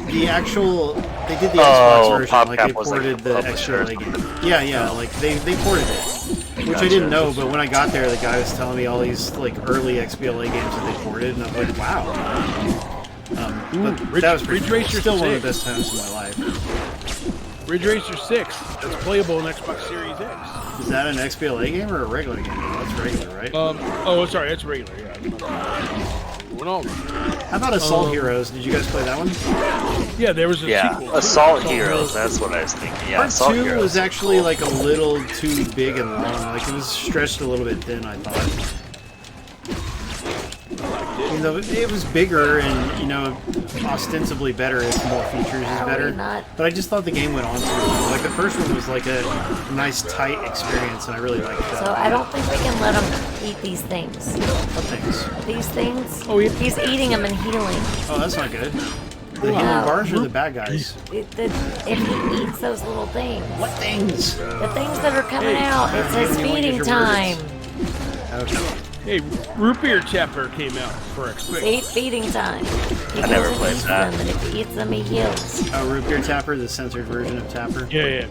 Speaker 1: the actual they did the Xbox version, like they
Speaker 4: PopCap was
Speaker 1: ported
Speaker 4: like
Speaker 1: the
Speaker 4: publisher.
Speaker 1: XBLA game. Yeah, like they ported it, which I didn't know. But when I got there, the guy was telling me all these like early XBLA games that they ported, and I was like, wow. But that was pretty cool. Still one of the best times of my life.
Speaker 3: Ridge Racer 6. That's playable on Xbox Series X.
Speaker 1: Is that an XBLA game or a regular game? That's regular, right?
Speaker 3: Oh, sorry, that's regular. Yeah.
Speaker 1: How about Assault Heroes? Did you guys play that one?
Speaker 3: Yeah, there was a sequel.
Speaker 4: Assault Heroes. That's what I was thinking. Yeah,
Speaker 1: Part
Speaker 4: Assault
Speaker 1: 2
Speaker 4: Heroes
Speaker 1: was actually like a little too big and long. Like it was stretched a little bit thin, I thought. You know, it was bigger and, ostensibly better if more features is better. But I just thought the game went on too long. Like the first one was like a nice tight experience, and I really liked that.
Speaker 2: So I don't think we can let him eat these things.
Speaker 1: What things?
Speaker 2: These things?
Speaker 3: Oh, yeah.
Speaker 2: He's eating them and healing.
Speaker 1: Oh, that's not good. The healing bars are the bad guys.
Speaker 2: If he eats those little things.
Speaker 1: What things?
Speaker 2: The things that are coming out. It says feeding time.
Speaker 1: Okay.
Speaker 3: Hey, Root Beer Chapter came out for Xbox.
Speaker 2: Feeding time.
Speaker 4: I never played that.
Speaker 2: Them, and if he eats them, he heals.
Speaker 1: Oh, Root Beer Tapper, the censored version of Tapper.
Speaker 3: Yeah.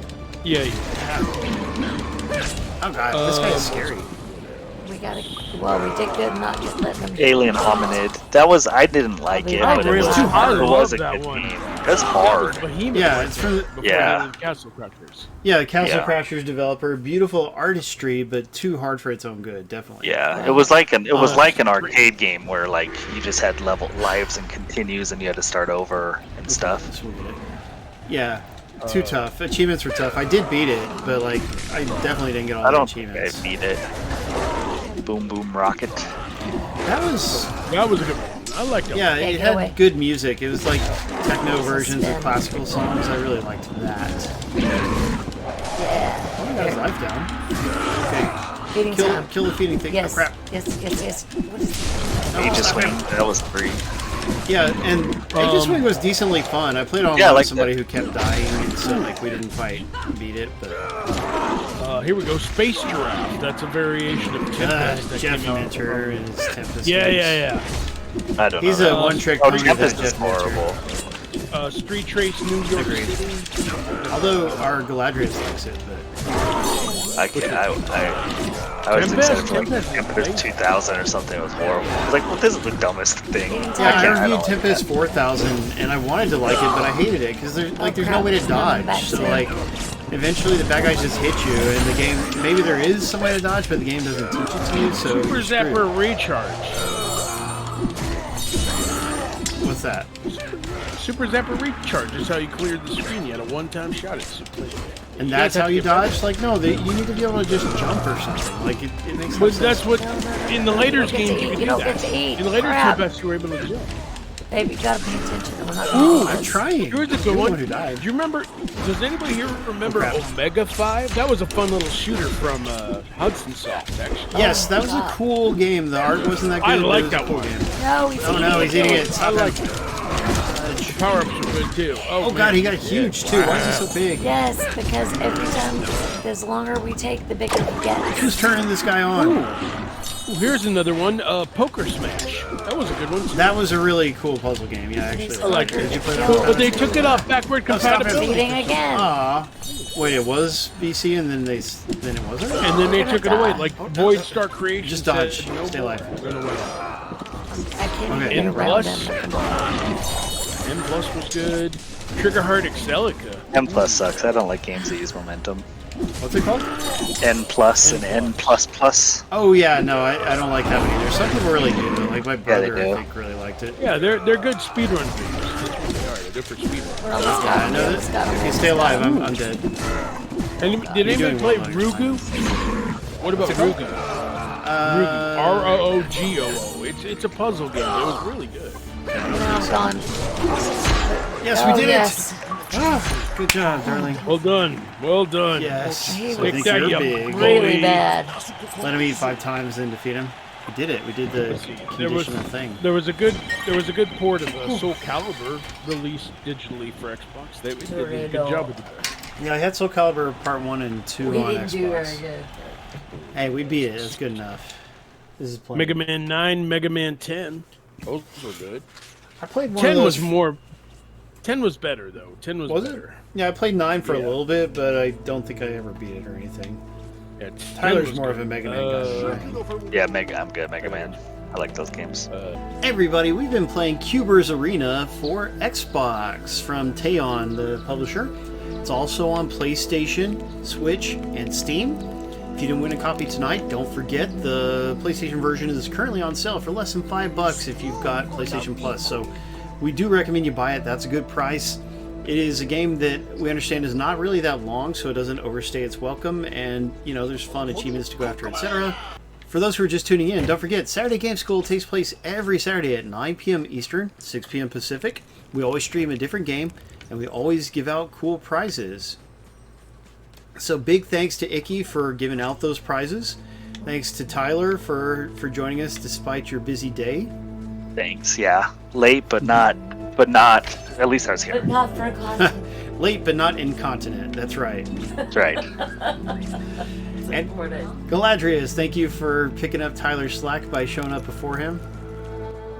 Speaker 1: Oh god, this guy is scary.
Speaker 2: We gotta. Well, we did good not just letting them.
Speaker 4: Alien Hominid. That was I didn't like it,
Speaker 2: I
Speaker 4: but it
Speaker 2: really
Speaker 4: was,
Speaker 2: I
Speaker 4: it was a
Speaker 3: love
Speaker 4: good
Speaker 3: that one.
Speaker 4: game. That's hard.
Speaker 1: Yeah, it's from the,
Speaker 3: Castle Crackers.
Speaker 1: Yeah, Castle Crashers developer. Beautiful artistry, but too hard for its own good. Definitely.
Speaker 4: Yeah, it was like an arcade game where like you just had level lives and continues, and you had to start over and stuff.
Speaker 1: Yeah, too tough. Achievements were tough. I did beat it, but like I definitely didn't get all the achievements.
Speaker 4: I beat it. Boom Boom Rocket.
Speaker 1: That was
Speaker 3: a good one. I liked it.
Speaker 1: Yeah, it had good music. It was like techno versions of classical songs. I really liked that.
Speaker 2: Yeah.
Speaker 1: Oh, he got his life down. Okay.
Speaker 2: Feeding time.
Speaker 1: Kill the feeding thing.
Speaker 2: Yes.
Speaker 1: Oh, crap.
Speaker 2: Yes. What is
Speaker 4: Aegis Swing. That was 3.
Speaker 1: Yeah, and Aegis Swing was decently fun. I played online with somebody who kept dying, and so like we didn't beat it. But
Speaker 3: here we go. Space Giraffe. That's a variation of Tempest.
Speaker 1: Jeff Minter and his Tempest.
Speaker 3: Yeah.
Speaker 4: I don't know.
Speaker 1: He's a one-trick pony.
Speaker 4: Tempest
Speaker 1: That
Speaker 4: is
Speaker 1: Jeff
Speaker 4: horrible.
Speaker 3: Street Trace New York City.
Speaker 1: Although our Galadrius likes it, but
Speaker 4: I was excited for like Tempest 2000 or something. It was horrible. I was like, well, this is the dumbest thing.
Speaker 1: yeah, I reviewed Tempest 4000, and I wanted to like it, but I hated it because there's no way to dodge. So like, eventually the bad guys just hit you, and the game maybe there is some way to dodge, but the game doesn't teach it to you. So
Speaker 3: Super Zapper Recharge.
Speaker 1: What's that?
Speaker 3: Super Zapper Recharge is how you cleared the screen. You had a one-time shot at Super.
Speaker 1: And that's how you dodge? Like, no, you need to be able to just jump or something. Like, it makes
Speaker 3: But
Speaker 1: sense.
Speaker 3: that's what, in the later games, you could do
Speaker 2: don't
Speaker 3: that.
Speaker 2: get to eat.
Speaker 3: In the later
Speaker 2: Crap.
Speaker 3: Tempest, you were able to jump.
Speaker 2: Baby, you gotta pay attention. I'm not
Speaker 1: Ooh, I'm trying.
Speaker 3: Here's a good
Speaker 1: You're the
Speaker 3: one.
Speaker 1: who died.
Speaker 3: Do you remember, does anybody here remember Omega 5? That was a fun little shooter from Hudson Soft, actually.
Speaker 1: Yes, that was a cool game. The art wasn't that good.
Speaker 3: I
Speaker 1: but
Speaker 3: like
Speaker 1: it was
Speaker 3: that
Speaker 1: a cool
Speaker 3: one.
Speaker 1: game.
Speaker 2: No,
Speaker 1: He's eating it.
Speaker 3: I
Speaker 1: Stop
Speaker 3: like
Speaker 1: him.
Speaker 3: it. Power-ups are good, too.
Speaker 1: Oh, God, he got huge, too. Why is he so big?
Speaker 2: Yes, because every time, the longer we take, the bigger he gets.
Speaker 1: Who's turning this guy on?
Speaker 3: Ooh, here's another one, Poker Smash. That was a good one, too.
Speaker 1: That was a really cool puzzle game. Yeah, actually.
Speaker 3: I liked
Speaker 1: Did you
Speaker 3: it.
Speaker 1: play that?
Speaker 3: But they took it off backward compatibility.
Speaker 2: Feeding again.
Speaker 1: Aw. Wait, it was BC and then it wasn't?
Speaker 3: And then they took it away, like Void Star Creation.
Speaker 1: Just dodge.
Speaker 3: Said,
Speaker 1: Stay alive.
Speaker 3: We're gonna win.
Speaker 2: I can't
Speaker 1: Okay.
Speaker 2: even get around
Speaker 3: N+.
Speaker 2: him.
Speaker 3: M Plus was good. Trigger Heart Excelica.
Speaker 4: N Plus sucks. I don't like games that use momentum.
Speaker 1: What's it called?
Speaker 4: N Plus and N Plus Plus.
Speaker 1: Oh, yeah, no, I don't like that one either. Some people really do, though. Like my brother,
Speaker 4: do.
Speaker 1: I think, really liked it.
Speaker 3: Yeah, they're good speedrun videos. That's what they are. They're good for speedrun.
Speaker 2: We're almost got
Speaker 1: I
Speaker 2: him.
Speaker 1: know
Speaker 2: Almost got him.
Speaker 1: that. Okay, stay alive. I'm dead.
Speaker 3: And did anybody
Speaker 1: doing
Speaker 3: play
Speaker 1: well,
Speaker 3: Rugu? What about Rugu? Rugu. R-O-O-G-O-O. It's a puzzle game. It was really good.
Speaker 2: Now I'm gone.
Speaker 1: Yes, we did
Speaker 2: yes.
Speaker 1: it. Ah, good job, darling.
Speaker 3: Well done. Well done.
Speaker 1: Yes.
Speaker 2: Okay,
Speaker 1: So I think
Speaker 3: that,
Speaker 1: you're
Speaker 3: you
Speaker 1: big.
Speaker 2: Really bad.
Speaker 1: Let him eat 5 times and defeat him. We did it. We did the conditional thing.
Speaker 3: There was a good port of Soul Calibur released digitally for Xbox. They did a good job with it.
Speaker 1: Yeah, I had Soul Calibur Part 1 and 2
Speaker 2: We
Speaker 1: on
Speaker 2: didn't do very
Speaker 1: Xbox.
Speaker 2: good.
Speaker 1: Hey, we beat it. That's good enough. This is plenty.
Speaker 3: Mega Man 9, Mega Man 10. Those were good.
Speaker 1: I played one
Speaker 3: 10
Speaker 1: of those.
Speaker 3: was more. 10 was better though. 10 was better.
Speaker 1: It? Yeah, I played 9 for a
Speaker 3: Yeah.
Speaker 1: little bit, but I don't think I ever beat it or anything.
Speaker 3: Yeah,
Speaker 1: Tyler's more of a Mega Man guy.
Speaker 4: Yeah, I'm good. Mega Man. I like those games.
Speaker 1: Hey everybody, we've been playing Cuber's Arena for Xbox from Teyon, the publisher. It's also on PlayStation, Switch, and Steam. If you didn't win a copy tonight, don't forget the PlayStation version is currently on sale for less than $5 if you've got PlayStation Plus. So we do recommend you buy it. That's a good price. It is a game that we understand is not really that long, so it doesn't overstay its welcome, and you know there's fun achievements to go after, etc. For those who are just tuning in, don't forget Saturday Game School takes place every Saturday at 9 p.m. Eastern, 6 p.m. Pacific. We always stream a different game, and we always give out cool prizes. So big thanks to Icky for giving out those prizes. Thanks to Tyler for joining us despite your busy day.
Speaker 4: Thanks. Yeah, late but not. At least I was here.
Speaker 2: But not for a content.
Speaker 1: Late but not incontinent. That's right.
Speaker 4: That's right.
Speaker 2: It's
Speaker 1: And
Speaker 2: important.
Speaker 1: Galadrius, thank you for picking up Tyler's slack by showing up before him.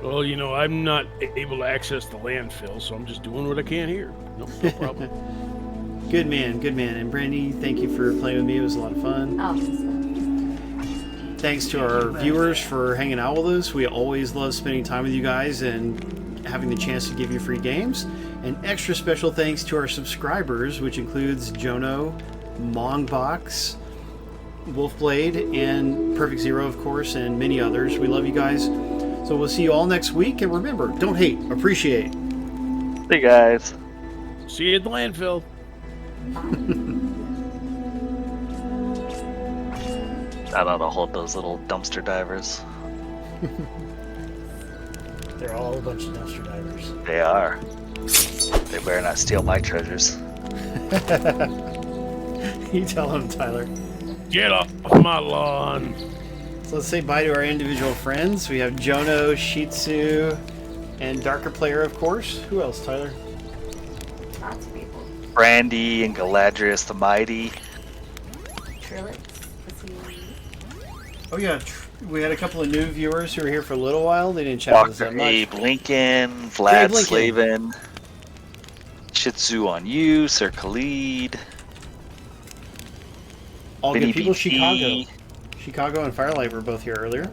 Speaker 3: Well, you know, I'm not able to access the landfill, so I'm just doing what I can here. No problem.
Speaker 1: Good man, good man. And Brandy, thank you for playing with me. It was a lot of fun.
Speaker 2: Oh,
Speaker 1: Thanks to our viewers for hanging out with us. We always love spending time with you guys and having the chance to give you free games. And extra special thanks to our subscribers, which includes Jono, Mongbox, Wolfblade, and Perfect Zero, of course, and many others. We love you guys. So we'll see you all next week. And remember, don't hate, appreciate.
Speaker 4: See you guys.
Speaker 3: See you at the landfill.
Speaker 4: I ought to hold those little dumpster divers.
Speaker 1: They're all a bunch of dumpster divers.
Speaker 4: They are. They better not steal my treasures.
Speaker 1: You tell them, Tyler.
Speaker 3: Get off my lawn.
Speaker 1: So let's say bye to our individual friends. We have Jono, Shih Tzu, and Darker Player, of course. Who else, Tyler?
Speaker 2: Lots of people.
Speaker 4: Brandy and Galadrius the Mighty.
Speaker 2: Trillix.
Speaker 1: Oh yeah, we had a couple of new viewers who were here for a little while. They didn't chat with us
Speaker 4: Dr.
Speaker 1: that much.
Speaker 4: Abe Lincoln, Vlad
Speaker 1: Abe Lincoln.
Speaker 4: Slavin, Shih Tzu on you, Sir Khalid,
Speaker 1: All
Speaker 4: Vinny
Speaker 1: good people.
Speaker 4: BT.
Speaker 1: Chicago and Firelight were both here earlier.